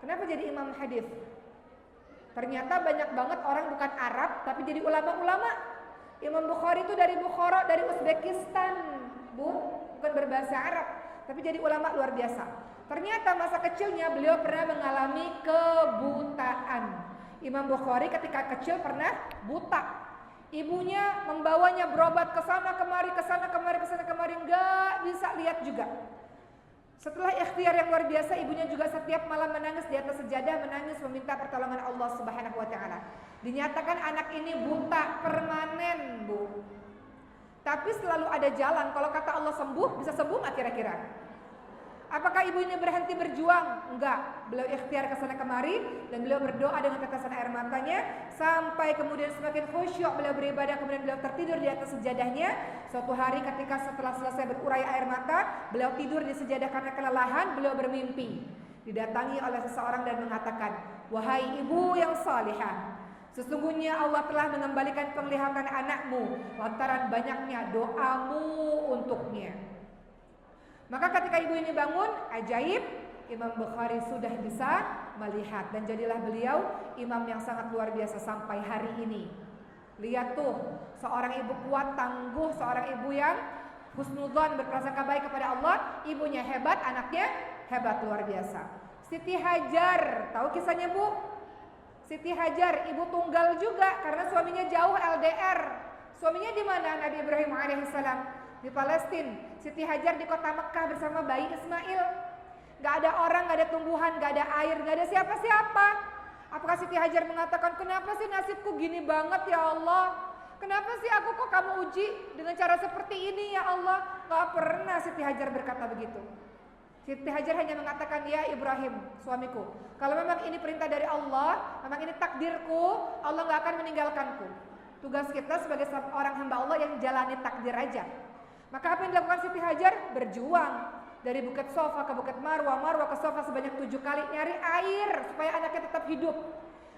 Kenapa jadi imam hadis? Ternyata banyak banget orang bukan Arab tapi jadi ulama-ulama. Imam Bukhari itu dari Bukhara, dari Uzbekistan, Bu, bukan berbahasa Arab, tapi jadi ulama luar biasa. Ternyata masa kecilnya beliau pernah mengalami kebutaan. Imam Bukhari ketika kecil pernah buta. Ibunya membawanya berobat ke sana kemari, ke sana kemari, ke sana kemari, nggak bisa lihat juga. Setelah ikhtiar yang luar biasa, ibunya juga setiap malam menangis di atas sejadah, menangis meminta pertolongan Allah Subhanahu wa Ta'ala. Dinyatakan anak ini buta permanen, Bu. Tapi selalu ada jalan. Kalau kata Allah sembuh, bisa sembuh nggak kira-kira? Apakah ibu ini berhenti berjuang? Enggak. Beliau ikhtiar ke sana kemari dan beliau berdoa dengan tetesan air matanya sampai kemudian semakin khusyuk beliau beribadah, kemudian beliau tertidur di atas sejadahnya. Suatu hari ketika setelah selesai berurai air mata, beliau tidur di sejadah karena kelelahan, beliau bermimpi. Didatangi oleh seseorang dan mengatakan, "Wahai ibu yang salihah, sesungguhnya Allah telah mengembalikan penglihatan anakmu lantaran banyaknya doamu untuknya." Maka ketika ibu ini bangun, ajaib, Imam Bukhari sudah bisa melihat. Dan jadilah beliau imam yang sangat luar biasa sampai hari ini. Lihat tuh, seorang ibu kuat, tangguh, seorang ibu yang husnudzon, berprasangka baik kepada Allah. Ibunya hebat, anaknya hebat, luar biasa. Siti Hajar, tahu kisahnya Bu? Siti Hajar, ibu tunggal juga karena suaminya jauh LDR. Suaminya di mana? Nabi Ibrahim alaihissalam di Palestina. Siti Hajar di kota Mekah bersama bayi Ismail. Gak ada orang, gak ada tumbuhan, gak ada air, gak ada siapa-siapa. Apakah Siti Hajar mengatakan, kenapa sih nasibku gini banget ya Allah? Kenapa sih aku kok kamu uji dengan cara seperti ini ya Allah? Gak pernah Siti Hajar berkata begitu. Siti Hajar hanya mengatakan, ya Ibrahim, suamiku, kalau memang ini perintah dari Allah, memang ini takdirku, Allah gak akan meninggalkanku. Tugas kita sebagai orang hamba Allah yang jalani takdir aja. Maka apa yang dilakukan Siti Hajar? Berjuang dari Bukit Sofa ke Bukit Marwah, Marwah ke Sofa sebanyak 7 kali, nyari air supaya anaknya tetap hidup.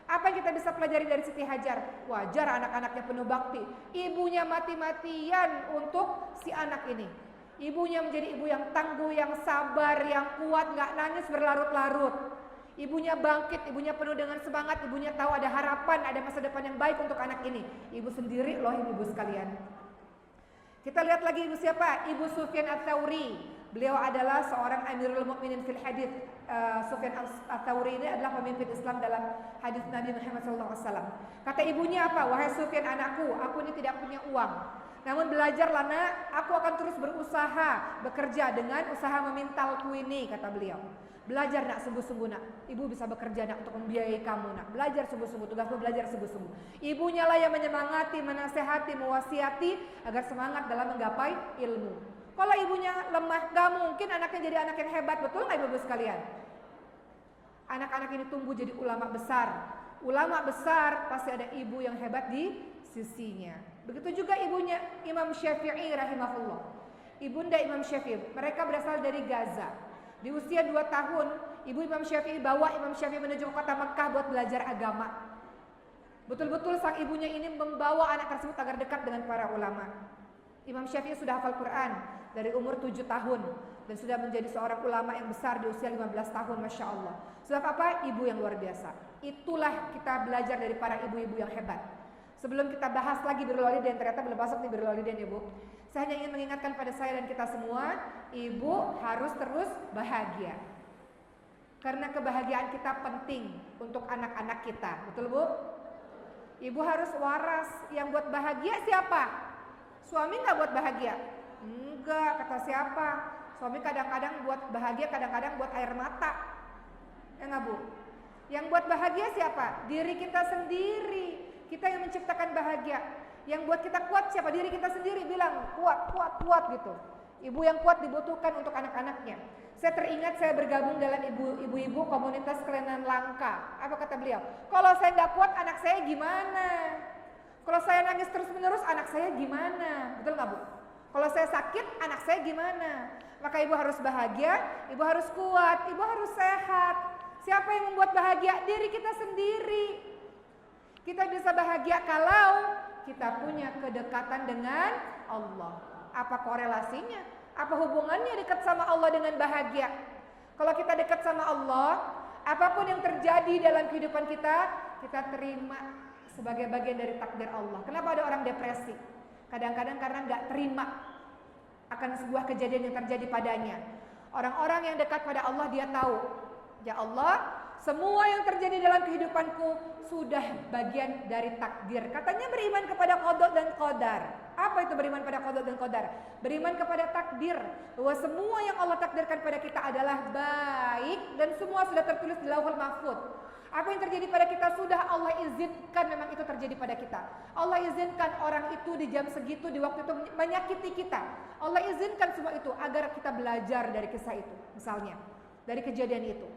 Apa yang kita bisa pelajari dari Siti Hajar? Wajar anak-anaknya penuh bakti. Ibunya mati-matian untuk si anak ini. Ibunya menjadi ibu yang tangguh, yang sabar, yang kuat, gak nangis berlarut-larut. Ibunya bangkit, ibunya penuh dengan semangat, ibunya tahu ada harapan, ada masa depan yang baik untuk anak ini. Ibu sendiri loh ibu-ibu sekalian. Kita lihat lagi ibu siapa? Ibu Sufyan Ats-Tsauri. Beliau adalah seorang Amirul Mukminin fil hadis. Sufyan Ats-Tsauri ini adalah pemimpin Islam dalam hadis Nabi Muhammad SAW. Kata ibunya apa? Wahai Sufyan anakku, aku ini tidak punya uang. Namun belajarlah nak, aku akan terus berusaha, bekerja dengan usaha memintalku ini, kata beliau. Belajar nak sungguh-sungguh nak. Ibu bisa bekerja nak untuk membiayai kamu nak. Belajar sungguh-sungguh, tugasmu belajar sungguh-sungguh. Ibunya lah yang menyemangati, menasehati, mewasiati agar semangat dalam menggapai ilmu. Kalau ibunya lemah, gak mungkin anaknya jadi anak yang hebat, betul nggak ibu-ibu sekalian? Anak-anak ini tumbuh jadi ulama besar. Ulama besar pasti ada ibu yang hebat di sisinya. Begitu juga ibunya Imam Syafi'i rahimahullah. Ibunda Imam Syafi'i, mereka berasal dari Gaza. Di usia 2 tahun, ibu Imam Syafi'i bawa Imam Syafi'i menuju ke kota Mekah buat belajar agama. Betul-betul sang ibunya ini membawa anak tersebut agar dekat dengan para ulama. Imam Syafi'i sudah hafal Quran dari umur 7 tahun dan sudah menjadi seorang ulama yang besar di usia 15 tahun, Masya Allah. Sebab apa? Ibu yang luar biasa. Itulah kita belajar dari para ibu-ibu yang hebat. Sebelum kita bahas lagi birrul walidain, ternyata belum masuk nih birrul walidain ya Bu. Saya hanya ingin mengingatkan pada saya dan kita semua, ibu harus terus bahagia. Karena kebahagiaan kita penting untuk anak-anak kita. Betul Bu? Ibu harus waras. Yang buat bahagia siapa? Suami nggak buat bahagia? Enggak, kata siapa? Suami kadang-kadang buat bahagia, kadang-kadang buat air mata. Ya nggak Bu? Yang buat bahagia siapa? Diri kita sendiri. Kita yang menciptakan bahagia. Yang buat kita kuat siapa? Diri kita sendiri bilang kuat, kuat, kuat gitu. Ibu yang kuat dibutuhkan untuk anak-anaknya. Saya teringat saya bergabung dalam ibu-ibu komunitas kelainan langka. Apa kata beliau? Kalau saya nggak kuat, anak saya gimana? Kalau saya nangis terus-menerus, anak saya gimana? Betul nggak Bu? Kalau saya sakit, anak saya gimana? Maka ibu harus bahagia, ibu harus kuat, ibu harus sehat. Siapa yang membuat bahagia? Diri kita sendiri. Kita bisa bahagia kalau kita punya kedekatan dengan Allah. Apa korelasinya? Apa hubungannya dekat sama Allah dengan bahagia? Kalau kita dekat sama Allah, apapun yang terjadi dalam kehidupan kita, kita terima sebagai bagian dari takdir Allah. Kenapa ada orang depresi? Kadang-kadang karena nggak terima akan sebuah kejadian yang terjadi padanya. Orang-orang yang dekat pada Allah, dia tahu, ya Allah, semua yang terjadi dalam kehidupanku sudah bagian dari takdir. Katanya beriman kepada qada dan qadar. Apa itu beriman pada qada dan qadar? Beriman kepada takdir, bahwa semua yang Allah takdirkan pada kita adalah baik dan semua sudah tertulis di Lauhul Mahfuz. Apa yang terjadi pada kita sudah Allah izinkan, memang itu terjadi pada kita. Allah izinkan orang itu di jam segitu, di waktu itu menyakiti kita. Allah izinkan semua itu agar kita belajar dari kisah itu, misalnya dari kejadian itu.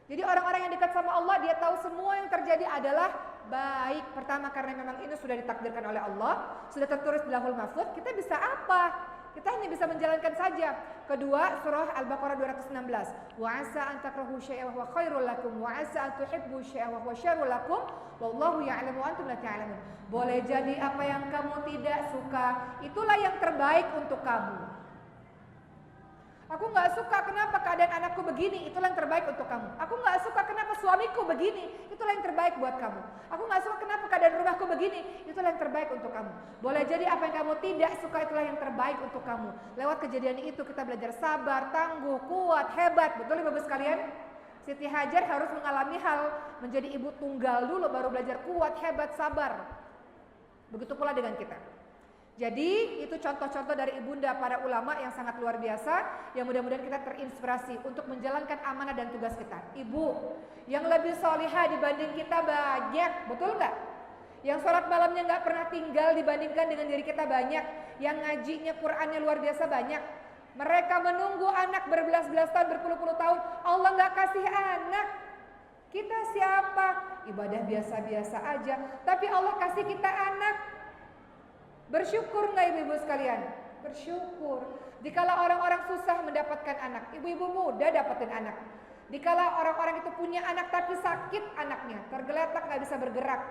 Jadi orang-orang yang dekat sama Allah, dia tahu semua yang terjadi adalah baik. Pertama, karena memang ini sudah ditakdirkan oleh Allah, sudah tertulis di Lauhul Mahfuz. Kita bisa apa? Kita hanya bisa menjalankan saja. Kedua, surah Al-Baqarah 216. Wa 'asa an takrahu syai'an wa huwa khairul lakum wa 'asa an tuhibbu syai'an wa huwa syarrul lakum wallahu ya'lamu wa antum la ta'lamun. Boleh jadi apa yang kamu tidak suka, itulah yang terbaik untuk kamu. Aku nggak suka kenapa keadaan anakku begini, itulah yang terbaik untuk kamu. Aku nggak suka kenapa suamiku begini, itulah yang terbaik buat kamu. Aku nggak suka kenapa keadaan rumahku begini, itulah yang terbaik untuk kamu. Boleh jadi apa yang kamu tidak suka itulah yang terbaik untuk kamu. Lewat kejadian itu kita belajar sabar, tangguh, kuat, hebat. Betul ya Bapak sekalian? Siti Hajar harus mengalami hal menjadi ibu tunggal dulu baru belajar kuat, hebat, sabar. Begitu pula dengan kita. Jadi itu contoh-contoh dari ibunda para ulama yang sangat luar biasa, yang mudah-mudahan kita terinspirasi untuk menjalankan amanah dan tugas kita. Ibu yang lebih solihah dibanding kita banyak, betul nggak? Yang sholat malamnya nggak pernah tinggal dibandingkan dengan diri kita banyak. Yang ngajinya Qurannya luar biasa banyak. Mereka menunggu anak berbelas-belas tahun, berpuluh-puluh tahun. Allah nggak kasih anak. Kita siapa? Ibadah biasa-biasa aja, tapi Allah kasih kita anak. Bersyukur nggak ibu-ibu sekalian? Bersyukur. Dikala orang-orang susah mendapatkan anak, ibu-ibu muda dapetin anak. Dikala orang-orang itu punya anak tapi sakit anaknya, tergeletak nggak bisa bergerak,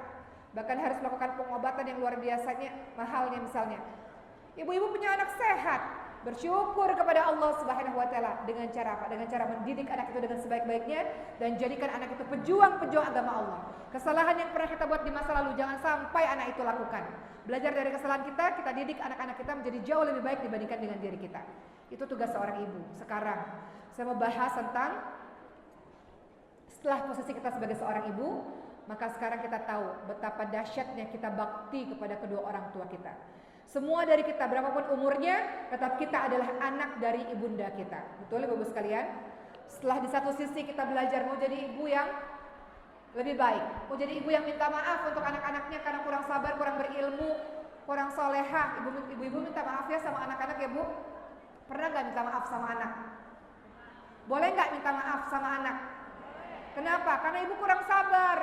bahkan harus melakukan pengobatan yang luar biasanya mahalnya misalnya. Ibu-ibu punya anak sehat, bersyukur kepada Allah Subhanahu wa taala dengan cara apa? Dengan cara mendidik anak itu dengan sebaik-baiknya dan jadikan anak itu pejuang-pejuang agama Allah. Kesalahan yang pernah kita buat di masa lalu jangan sampai anak itu lakukan. Belajar dari kesalahan kita, kita didik anak-anak kita menjadi jauh lebih baik dibandingkan dengan diri kita. Itu tugas seorang ibu. Sekarang saya mau bahas tentang setelah posisi kita sebagai seorang ibu, maka sekarang kita tahu betapa dahsyatnya kita bakti kepada kedua orang tua kita. Semua dari kita, berapapun umurnya, tetap kita adalah anak dari ibunda kita. Betul Bapak sekalian? Setelah di satu sisi kita belajar mau jadi ibu yang lebih baik, mau jadi ibu yang minta maaf untuk anak-anaknya karena kurang sabar, kurang berilmu, kurang solehah. Ibu-ibu minta maaf ya sama anak-anak ya Bu. Pernah gak minta maaf sama anak? Boleh gak minta maaf sama anak? Kenapa? Karena ibu kurang sabar,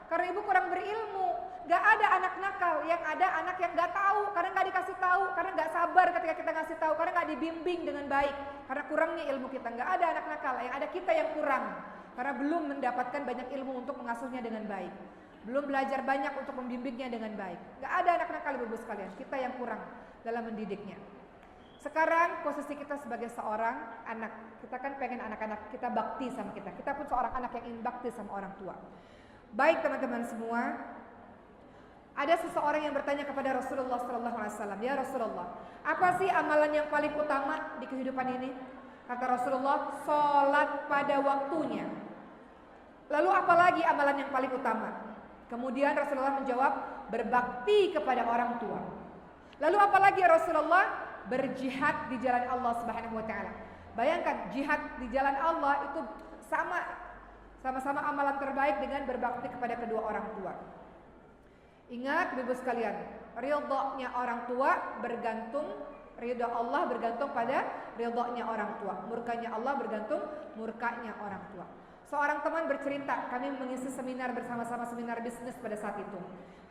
karena ibu kurang berilmu. Gak ada anak nakal, yang ada anak yang gak tahu, karena gak dikasih tahu, karena gak sabar ketika kita ngasih tahu, karena gak dibimbing dengan baik, karena kurangnya ilmu kita. Gak ada anak nakal, yang ada kita yang kurang, karena belum mendapatkan banyak ilmu untuk mengasuhnya dengan baik, belum belajar banyak untuk membimbingnya dengan baik. Gak ada anak nakal ibu-ibu sekalian, kita yang kurang dalam mendidiknya. Sekarang posisi kita sebagai seorang anak, kita kan pengen anak-anak kita bakti sama kita. Kita pun seorang anak yang ingin bakti sama orang tua. Baik teman-teman semua, ada seseorang yang bertanya kepada Rasulullah SAW, ya Rasulullah, apa sih amalan yang paling utama di kehidupan ini? Kata Rasulullah, sholat pada waktunya. Lalu apa lagi amalan yang paling utama? Kemudian Rasulullah menjawab, berbakti kepada orang tua. Lalu apa lagi ya Rasulullah? Berjihad di jalan Allah Subhanahu wa taala. Bayangkan, jihad di jalan Allah itu sama-sama amalan terbaik dengan berbakti kepada kedua orang tua. Ingat ibu sekalian, ridhonya orang tua bergantung, ridho Allah bergantung pada ridhonya orang tua. Murkanya Allah bergantung murkanya orang tua. Seorang teman bercerita, kami mengisi seminar bersama-sama, seminar bisnis pada saat itu.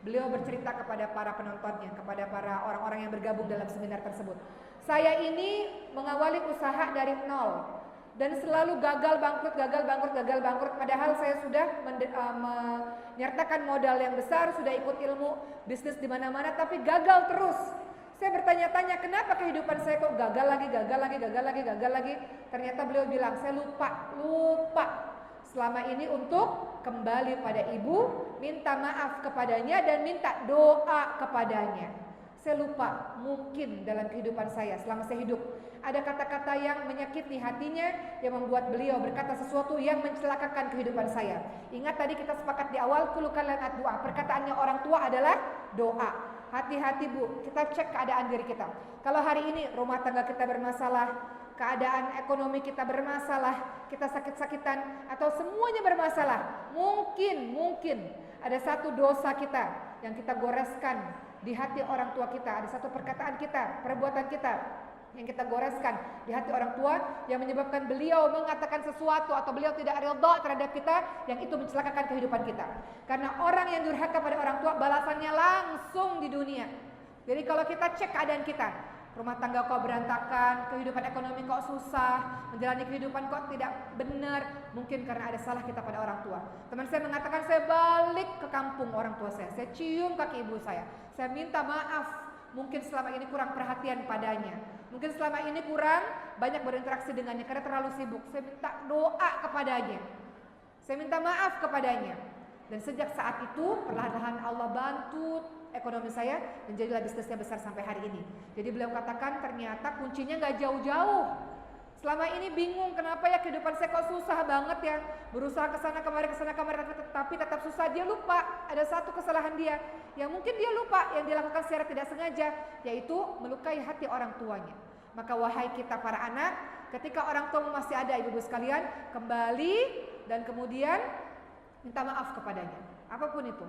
Beliau bercerita kepada para penontonnya, kepada para orang-orang yang bergabung dalam seminar tersebut. Saya ini mengawali usaha dari nol dan selalu gagal bangkrut. Padahal saya sudah menyertakan modal yang besar, sudah ikut ilmu bisnis di mana-mana, tapi gagal terus. Saya bertanya-tanya, kenapa kehidupan saya kok gagal lagi. Ternyata beliau bilang, saya lupa selama ini untuk kembali pada ibu, minta maaf kepadanya dan minta doa kepadanya. Saya lupa, mungkin dalam kehidupan saya selama saya hidup ada kata-kata yang menyakiti hatinya, yang membuat beliau berkata sesuatu yang mencelakakan kehidupan saya. Ingat tadi kita sepakat di awal, kullu kalimat doa. Perkataannya orang tua adalah doa. Hati-hati bu, kita cek keadaan diri kita. Kalau hari ini rumah tangga kita bermasalah, keadaan ekonomi kita bermasalah, kita sakit-sakitan, atau semuanya bermasalah, mungkin ada satu dosa kita yang kita goreskan di hati orang tua kita, ada satu perkataan kita, perbuatan kita yang kita goreskan di hati orang tua yang menyebabkan beliau mengatakan sesuatu atau beliau tidak ridha terhadap kita, yang itu mencelakakan kehidupan kita. Karena orang yang durhaka pada orang tua balasannya langsung di dunia. Jadi kalau kita cek keadaan kita, rumah tangga kok berantakan, kehidupan ekonomi kok susah, menjalani kehidupan kok tidak benar, mungkin karena ada salah kita pada orang tua. Teman saya mengatakan, saya balik ke kampung orang tua saya cium kaki ibu saya minta maaf, mungkin selama ini kurang perhatian padanya, mungkin selama ini kurang banyak berinteraksi dengannya karena terlalu sibuk. Saya minta doa kepadanya, saya minta maaf kepadanya. Dan sejak saat itu perlahan-lahan Allah bantu ekonomi saya dan jadilah bisnisnya besar sampai hari ini. Jadi beliau katakan ternyata kuncinya gak jauh-jauh. Selama ini bingung kenapa ya kehidupan saya kok susah banget ya, berusaha kesana kemari tapi tetap susah. Dia lupa ada satu kesalahan dia yang mungkin dia lupa, yang dilakukan secara tidak sengaja, yaitu melukai hati orang tuanya. Maka wahai kita para anak, ketika orang tua masih ada ibu-ibu sekalian, kembali dan kemudian minta maaf kepadanya, apapun itu.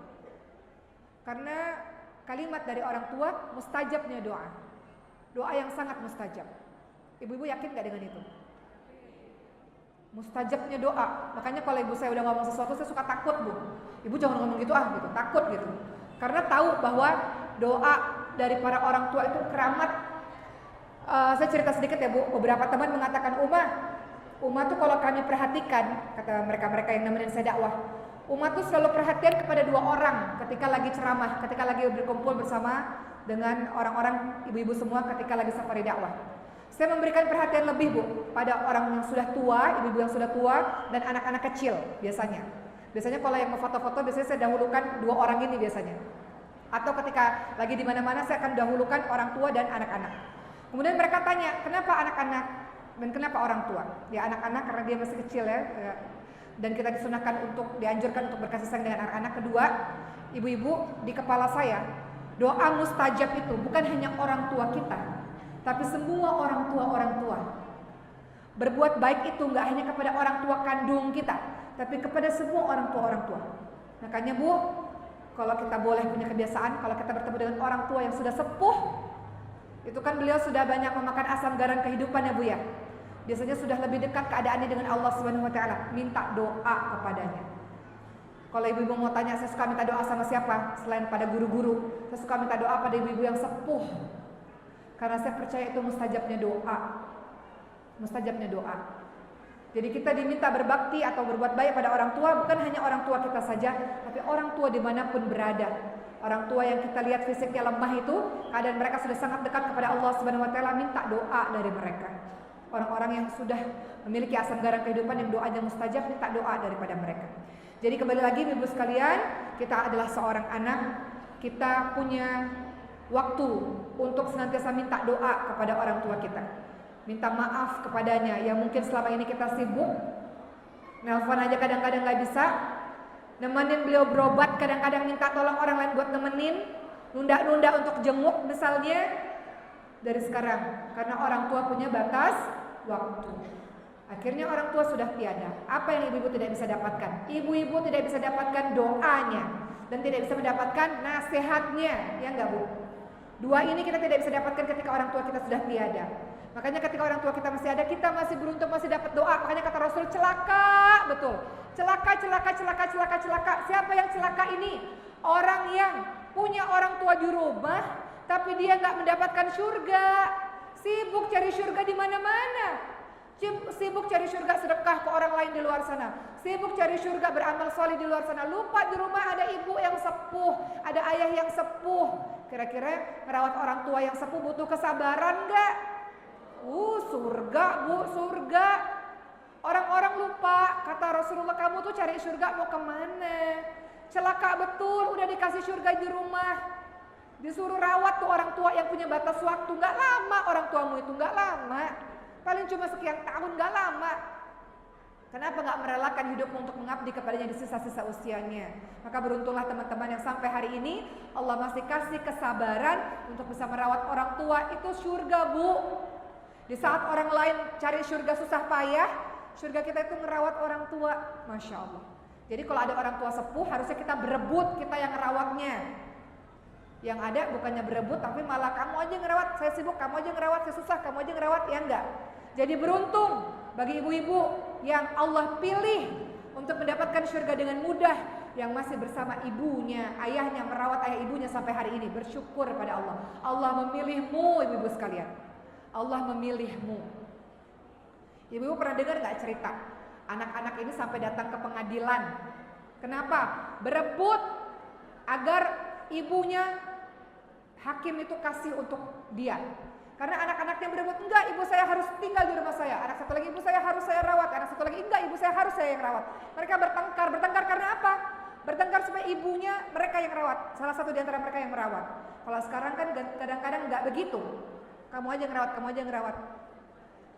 Karena kalimat dari orang tua mustajabnya doa, doa yang sangat mustajab. Ibu-ibu yakin gak dengan itu? Mustajabnya doa. Makanya kalau ibu saya udah ngomong sesuatu, saya suka takut bu. Ibu jangan ngomong gitu gitu, takut gitu. Karena tahu bahwa doa dari para orang tua itu keramat. Saya cerita sedikit ya bu. Beberapa teman mengatakan, Uma tuh kalau kami perhatikan, kata mereka yang nemenin saya dakwah, Uma tuh selalu perhatian kepada dua orang ketika lagi ceramah, ketika lagi berkumpul bersama dengan orang-orang ibu-ibu semua ketika lagi safari dakwah. Saya memberikan perhatian lebih bu pada orang yang sudah tua, ibu-ibu yang sudah tua dan anak-anak kecil biasanya. Biasanya kalau yang mau foto-foto biasanya saya dahulukan dua orang ini biasanya. Atau ketika lagi di mana-mana saya akan dahulukan orang tua dan anak-anak. Kemudian mereka tanya, kenapa anak-anak dan kenapa orang tua? Ya anak-anak karena dia masih kecil ya. Dan kita disunahkan untuk dianjurkan untuk berkasih sayang dengan anak-anak. Kedua, ibu-ibu, di kepala saya doa mustajab itu bukan hanya orang tua kita, tapi semua orang tua. Berbuat baik itu nggak hanya kepada orang tua kandung kita, tapi kepada semua orang tua. Makanya bu, kalau kita boleh punya kebiasaan, kalau kita bertemu dengan orang tua yang sudah sepuh, itu kan beliau sudah banyak memakan asam garam kehidupan ya bu ya. Biasanya sudah lebih dekat keadaannya dengan Allah Subhanahu wa taala, minta doa kepadanya. Kalau ibu-ibu mau tanya, saya suka minta doa sama siapa? Selain pada guru-guru, saya suka minta doa pada ibu-ibu yang sepuh. Karena saya percaya itu mustajabnya doa. Mustajabnya doa. Jadi kita diminta berbakti atau berbuat baik pada orang tua, bukan hanya orang tua kita saja, tapi orang tua dimanapun berada. Orang tua yang kita lihat fisiknya lemah itu, keadaan mereka sudah sangat dekat kepada Allah Subhanahu Wa Taala, minta doa dari mereka. Orang-orang yang sudah memiliki asam garam kehidupan yang doanya mustajab, minta doa daripada mereka. Jadi kembali lagi ibu sekalian, kita adalah seorang anak, kita punya waktu untuk senantiasa minta doa kepada orang tua kita. Minta maaf kepadanya yang mungkin selama ini kita sibuk, nelpon aja kadang-kadang gak bisa, nemenin beliau berobat kadang-kadang minta tolong orang lain buat nemenin, nunda-nunda untuk jenguk misalnya. Dari sekarang, karena orang tua punya batas waktu. Akhirnya orang tua sudah tiada. Apa yang ibu-ibu tidak bisa dapatkan? Ibu-ibu tidak bisa dapatkan doanya dan tidak bisa mendapatkan nasihatnya, ya enggak Bu? Dua ini kita tidak bisa dapatkan ketika orang tua kita sudah tiada. Makanya ketika orang tua kita masih ada, kita masih beruntung, masih dapat doa. Makanya kata Rasul, celaka, betul. Celaka, celaka, celaka, celaka, celaka. Siapa yang celaka ini? Orang yang punya orang tua di rumah, tapi dia nggak mendapatkan surga. Sibuk cari surga di mana-mana. Sibuk cari surga sedekah ke orang lain di luar sana. Sibuk cari surga beramal soleh di luar sana. Lupa di rumah ada ibu yang sepuh, ada ayah yang sepuh. Kira-kira merawat orang tua yang sepuh butuh kesabaran nggak? Surga Bu, surga. Orang-orang lupa, kata Rasulullah, kamu tuh cari surga mau kemana? Celaka betul, udah dikasih surga di rumah, disuruh rawat tuh orang tua yang punya batas waktu. Gak lama orang tuamu itu, gak lama, paling cuma sekian tahun, gak lama. Kenapa gak merelakan hidupmu untuk mengabdi kepadanya di sisa-sisa usianya? Maka beruntunglah teman-teman yang sampai hari ini Allah masih kasih kesabaran untuk bisa merawat orang tua. Itu surga Bu. Di saat orang lain cari surga susah payah, surga kita itu merawat orang tua. Masya Allah. Jadi kalau ada orang tua sepuh, harusnya kita berebut, kita yang merawatnya. Yang ada bukannya berebut, tapi malah kamu aja ngerawat, saya sibuk, kamu aja ngerawat, saya susah, kamu aja ngerawat, ya enggak. Jadi beruntung bagi ibu-ibu yang Allah pilih untuk mendapatkan surga dengan mudah, yang masih bersama ibunya, ayahnya, merawat ayah ibunya sampai hari ini. Bersyukur pada Allah. Allah memilihmu ibu-ibu sekalian. Allah memilihmu. Ibu-ibu pernah dengar gak cerita anak-anak ini sampai datang ke pengadilan? Kenapa? Berebut agar ibunya hakim itu kasih untuk dia. Karena anak-anaknya berebut, enggak, ibu saya harus tinggal di rumah saya. Anak satu lagi, ibu saya harus saya rawat. Anak satu lagi, enggak, ibu saya harus saya yang rawat. Mereka bertengkar karena apa? Bertengkar supaya ibunya mereka yang rawat. Salah satu di antara mereka yang merawat. Kalau sekarang kan kadang-kadang enggak begitu. Kamu aja ngerawat, kamu aja ngerawat.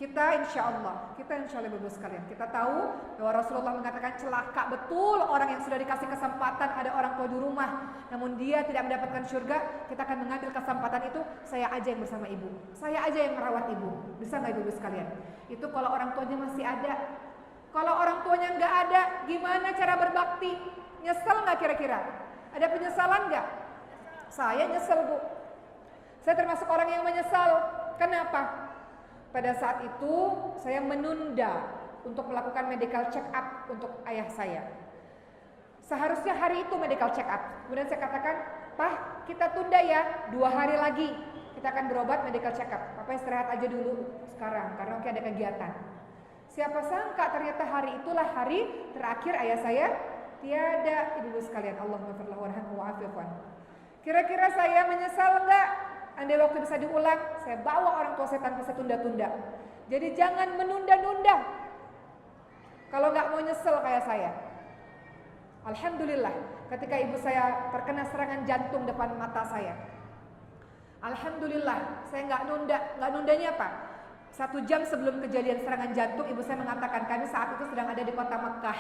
Kita insya Allah ibu sekalian, kita tahu bahwa Rasulullah mengatakan celaka betul orang yang sudah dikasih kesempatan ada orang tua di rumah, namun dia tidak mendapatkan surga. Kita akan mengambil kesempatan itu, saya aja yang bersama ibu, saya aja yang merawat ibu. Bisa nggak ibu sekalian? Itu kalau orang tuanya masih ada. Kalau orang tuanya nggak ada, gimana cara berbakti? Nyesel nggak kira-kira? Ada penyesalan nggak? Saya nyesel Bu. Saya termasuk orang yang menyesal. Kenapa? Pada saat itu saya menunda untuk melakukan medical check up untuk ayah saya. Seharusnya hari itu medical check up. Kemudian saya katakan, Pak, kita tunda ya, 2 hari lagi kita akan berobat medical check up. Papa istirahat aja dulu sekarang karena mungkin ada kegiatan. Siapa sangka ternyata hari itulah hari terakhir ayah saya tiada. Ibu-ibu sekalian, Allahumma firlahu warhamhu wa'afifu anhu. Kira-kira saya menyesal enggak? Andai waktu bisa diulang, saya bawa orang tua saya tanpa saya tunda-tunda. Jadi jangan menunda-nunda. Kalau nggak mau nyesel kayak saya. Alhamdulillah, ketika ibu saya terkena serangan jantung depan mata saya. Alhamdulillah, saya nggak nunda. Nggak nundanya apa? 1 jam sebelum kejadian serangan jantung, ibu saya mengatakan kami saat itu sedang ada di kota Mekah,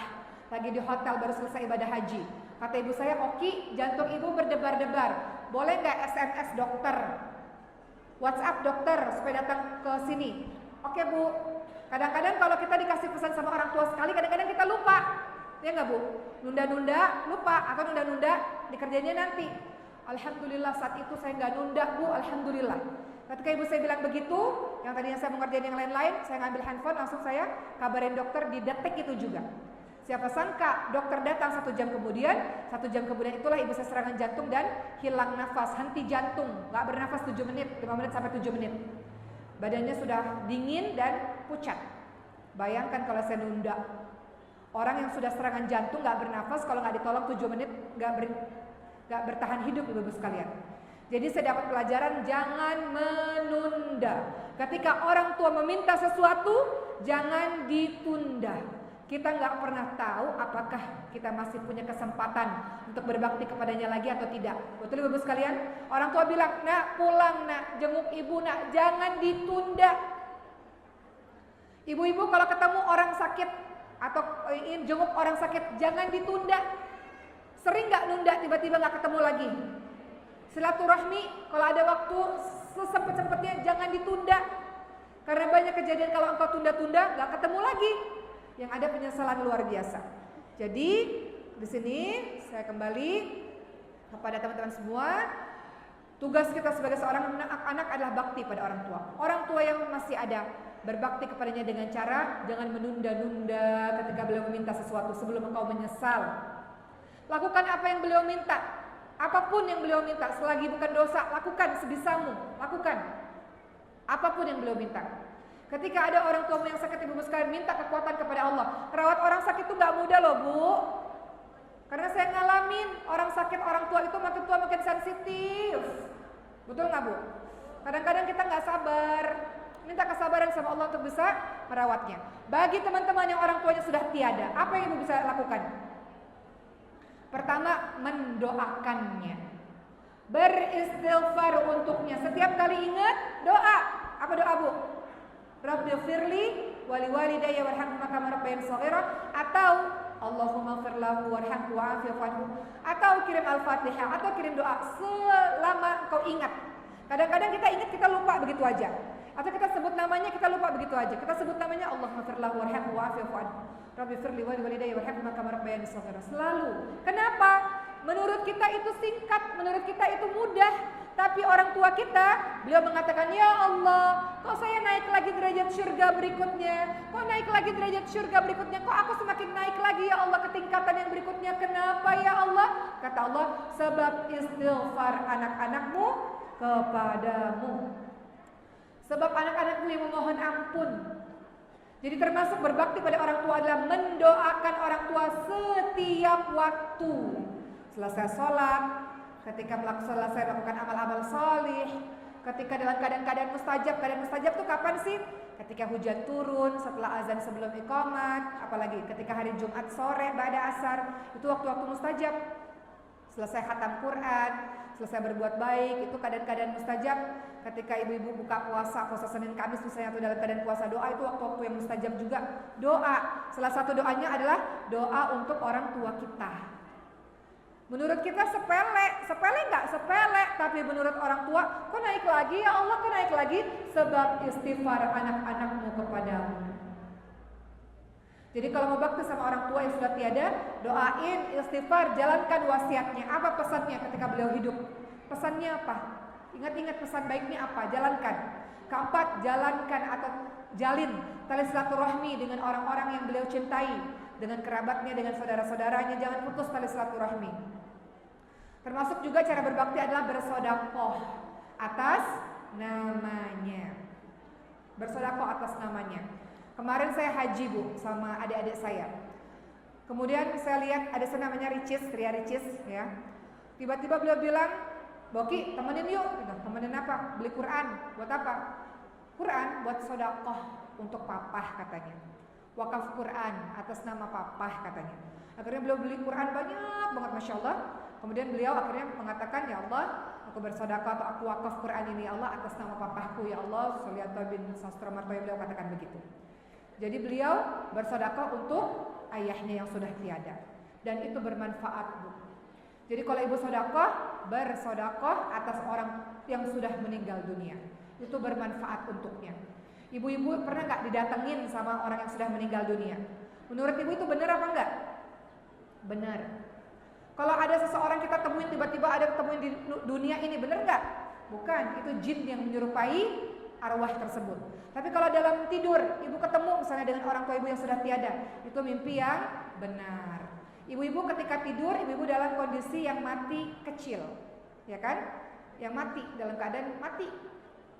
lagi di hotel baru selesai ibadah haji. Kata ibu saya, Oki, jantung ibu berdebar-debar. Boleh nggak SMS dokter, WhatsApp dokter supaya datang ke sini? Oke Bu. Kadang-kadang kalau kita dikasih pesan sama orang tua sekali, kadang-kadang kita lupa, ya nggak Bu? Nunda-nunda, lupa, atau nunda-nunda dikerjainnya nanti. Alhamdulillah saat itu saya nggak nunda Bu, alhamdulillah. Ketika ibu saya bilang begitu, yang tadinya saya mengerjain yang lain-lain, saya ngambil handphone, langsung saya kabarin dokter di detik itu juga. Siapa sangka dokter datang 1 jam kemudian itulah ibu saya serangan jantung dan hilang nafas, henti jantung, gak bernafas 7 menit, 5 menit sampai 7 menit. Badannya sudah dingin dan pucat. Bayangkan kalau saya nunda. Orang yang sudah serangan jantung gak bernafas, kalau gak ditolong 7 menit gak bertahan hidup ibu-ibu sekalian. Jadi saya dapat pelajaran jangan menunda. Ketika orang tua meminta sesuatu, jangan ditunda. Kita nggak pernah tahu apakah kita masih punya kesempatan untuk berbakti kepadanya lagi atau tidak. Betul ibu sekalian? Orang tua bilang, nak pulang nak, jenguk ibu nak, jangan ditunda. Ibu-ibu kalau ketemu orang sakit atau ingin jenguk orang sakit, jangan ditunda. Sering nggak nunda tiba-tiba nggak ketemu lagi. Silaturahmi kalau ada waktu sesempet-sempetnya jangan ditunda. Karena banyak kejadian kalau engkau tunda-tunda nggak ketemu lagi. Yang ada penyesalan luar biasa. Jadi di sini saya kembali kepada teman-teman semua, tugas kita sebagai seorang anak adalah bakti pada orang tua. Orang tua yang masih ada, berbakti kepadanya dengan cara jangan menunda-nunda ketika beliau meminta sesuatu sebelum engkau menyesal. Lakukan apa yang beliau minta, apapun yang beliau minta, selagi bukan dosa, lakukan sebisamu, lakukan apapun yang beliau minta. Ketika ada orang tuamu yang sakit, ibu sekalian minta kekuatan kepada Allah. Merawat orang sakit itu gak mudah loh bu. Karena saya ngalamin orang sakit, orang tua itu makin tua makin sensitif. Betul gak bu? Kadang-kadang kita gak sabar. Minta kesabaran sama Allah untuk bisa merawatnya. Bagi teman-teman yang orang tuanya sudah tiada, apa yang ibu bisa lakukan? Pertama, mendoakannya, beristighfar untuknya. Setiap kali ingat, doa. Apa doa bu? Rabbighfirli wali walidayya warhamhuma kama rabbayani shaghira, atau Allahumma ighfir lahu warhamhu wa'afihi wa'fu, atau kirim Al-Fatihah, atau kirim doa selama kau ingat. Kadang-kadang kita ingat kita lupa begitu aja. Atau kita sebut namanya kita lupa begitu aja. Kita sebut namanya Allahumma ighfir lahu warhamhu wa'afihi wa'fu. Rabbighfirli wali walidayya warhamhuma kama rabbayani shaghira. Selalu. Kenapa? Menurut kita itu singkat, menurut kita itu mudah. Tapi orang tua kita, beliau mengatakan, ya Allah, kok saya naik lagi derajat surga berikutnya? Kok naik lagi derajat surga berikutnya? Kok aku semakin naik lagi ya Allah ke tingkatan yang berikutnya? Kenapa ya Allah? Kata Allah, sebab istighfar anak-anakmu kepadamu. Sebab anak-anakmu yang memohon ampun. Jadi termasuk berbakti pada orang tua adalah mendoakan orang tua setiap waktu. Selesai sholat, ketika selesai melakukan amal-amal salih, ketika dalam keadaan mustajab itu kapan sih? Ketika hujan turun, setelah azan sebelum iqamat, apalagi ketika hari Jumat sore ba'da asar, itu waktu-waktu mustajab. Selesai khatam Quran, selesai berbuat baik, itu keadaan mustajab. Ketika ibu-ibu buka puasa Senin Kamis misalnya, atau dalam keadaan puasa, doa itu waktu-waktu yang mustajab juga. Doa, salah satu doanya adalah doa untuk orang tua kita. Menurut kita sepele nggak sepele, tapi menurut orang tua, kok naik lagi ya Allah, kok naik lagi? Sebab istighfar anak-anakmu kepadamu. Jadi kalau mau bakti sama orang tua yang sudah tiada, doain, istighfar, jalankan wasiatnya. Apa pesannya ketika beliau hidup? Pesannya apa? Ingat-ingat pesan baiknya apa? Jalankan. Keempat, jalankan atau jalin tali silaturahmi dengan orang-orang yang beliau cintai, dengan kerabatnya, dengan saudara-saudaranya. Jangan putus tali silaturahmi. Termasuk juga cara berbakti adalah bersedekah atas namanya. Bersedekah atas namanya. Kemarin saya haji bu sama adik-adik saya. Kemudian saya lihat ada namanya Ria Ricis ya. Tiba-tiba beliau bilang, Boki temenin yuk. Temenin apa? Beli Quran. Buat apa? Quran buat sedekah untuk papah katanya. Wakaf Quran atas nama papah katanya. Akhirnya beliau beli Quran banyak banget, Masya Allah. Kemudian beliau akhirnya mengatakan, ya Allah, aku bersedekah atau aku wakaf Quran ini ya Allah atas nama papahku ya Allah, Sulianto bin Sastro Martoya, beliau katakan begitu. Jadi beliau bersedekah untuk ayahnya yang sudah tiada, dan itu bermanfaat bu. Jadi kalau ibu sedekah, bersedekah atas orang yang sudah meninggal dunia, itu bermanfaat untuknya. Ibu-ibu pernah nggak didatengin sama orang yang sudah meninggal dunia? Menurut ibu itu benar apa enggak? Benar. Kalau ada seseorang kita temuin, tiba-tiba ada temuin di dunia ini, benar nggak? Bukan, itu jin yang menyerupai arwah tersebut. Tapi kalau dalam tidur ibu ketemu misalnya dengan orang tua ibu yang sudah tiada, itu mimpi yang benar. Ibu-ibu ketika tidur, ibu-ibu dalam kondisi yang mati kecil, ya kan? Yang mati, dalam keadaan mati.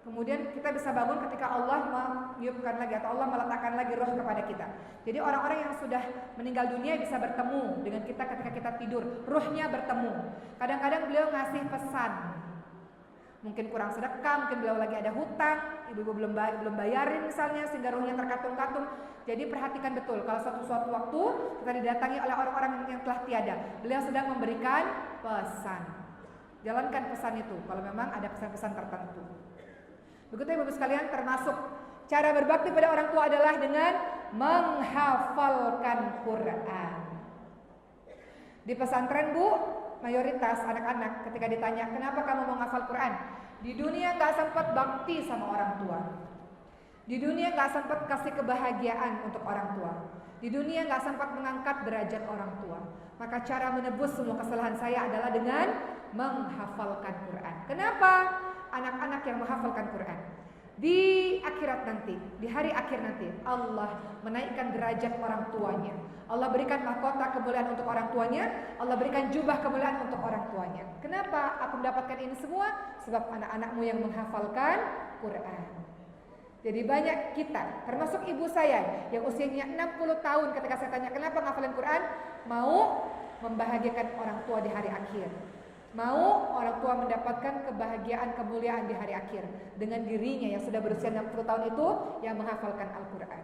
Kemudian kita bisa bangun ketika Allah meniupkan lagi atau Allah meletakkan lagi roh kepada kita. Jadi orang-orang yang sudah meninggal dunia bisa bertemu dengan kita ketika kita tidur, ruhnya bertemu. Kadang-kadang beliau ngasih pesan. Mungkin kurang sedekah, mungkin beliau lagi ada hutang, ibu-ibu belum bayarin misalnya sehingga ruhnya terkatung-katung. Jadi perhatikan betul kalau suatu waktu kita didatangi oleh orang-orang yang telah tiada, beliau sedang memberikan pesan. Jalankan pesan itu kalau memang ada pesan-pesan tertentu. Begitu ibu-ibu sekalian, termasuk cara berbakti pada orang tua adalah dengan menghafalkan Quran. Di pesantren Bu, mayoritas anak-anak ketika ditanya kenapa kamu mau menghafal Quran, di dunia gak sempat bakti sama orang tua, di dunia gak sempat kasih kebahagiaan untuk orang tua, di dunia gak sempat mengangkat derajat orang tua. Maka cara menebus semua kesalahan saya adalah dengan menghafalkan Quran. Kenapa? Anak-anak yang menghafalkan Quran di akhirat nanti, di hari akhir nanti, Allah menaikkan derajat orang tuanya. Allah berikan mahkota kemuliaan untuk orang tuanya, Allah berikan jubah kemuliaan untuk orang tuanya. Kenapa aku mendapatkan ini semua? Sebab anak-anakmu yang menghafalkan Quran. Jadi banyak kita, termasuk ibu saya yang usianya 60 tahun, ketika saya tanya kenapa menghafalkan Quran, mau membahagiakan orang tua di hari akhir. Mau orang tua mendapatkan kebahagiaan, kemuliaan di hari akhir dengan dirinya yang sudah berusia 60 tahun itu yang menghafalkan Al-Quran.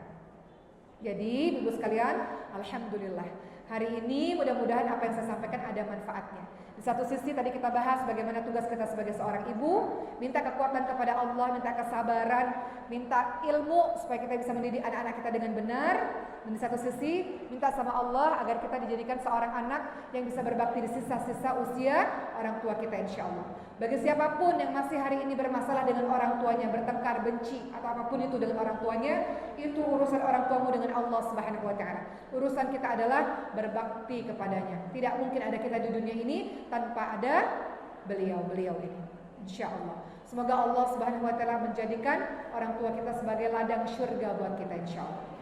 Jadi ibu sekalian, alhamdulillah hari ini mudah-mudahan apa yang saya sampaikan ada manfaatnya. Di satu sisi tadi kita bahas bagaimana tugas kita sebagai seorang ibu, minta kekuatan kepada Allah, minta kesabaran, minta ilmu supaya kita bisa mendidik anak-anak kita dengan benar. Dan di satu sisi minta sama Allah agar kita dijadikan seorang anak yang bisa berbakti di sisa-sisa usia orang tua kita, insya Allah. Bagi siapapun yang masih hari ini bermasalah dengan orang tuanya, bertengkar, benci atau apapun itu dengan orang tuanya, itu urusan orang tuamu dengan Allah Subhanahu wa taala. Urusan kita adalah berbakti kepadanya. Tidak mungkin ada kita di dunia ini tanpa ada beliau-beliau ini, insya Allah. Semoga Allah Subhanahu wa taala menjadikan orang tua kita sebagai ladang syurga buat kita, insya Allah.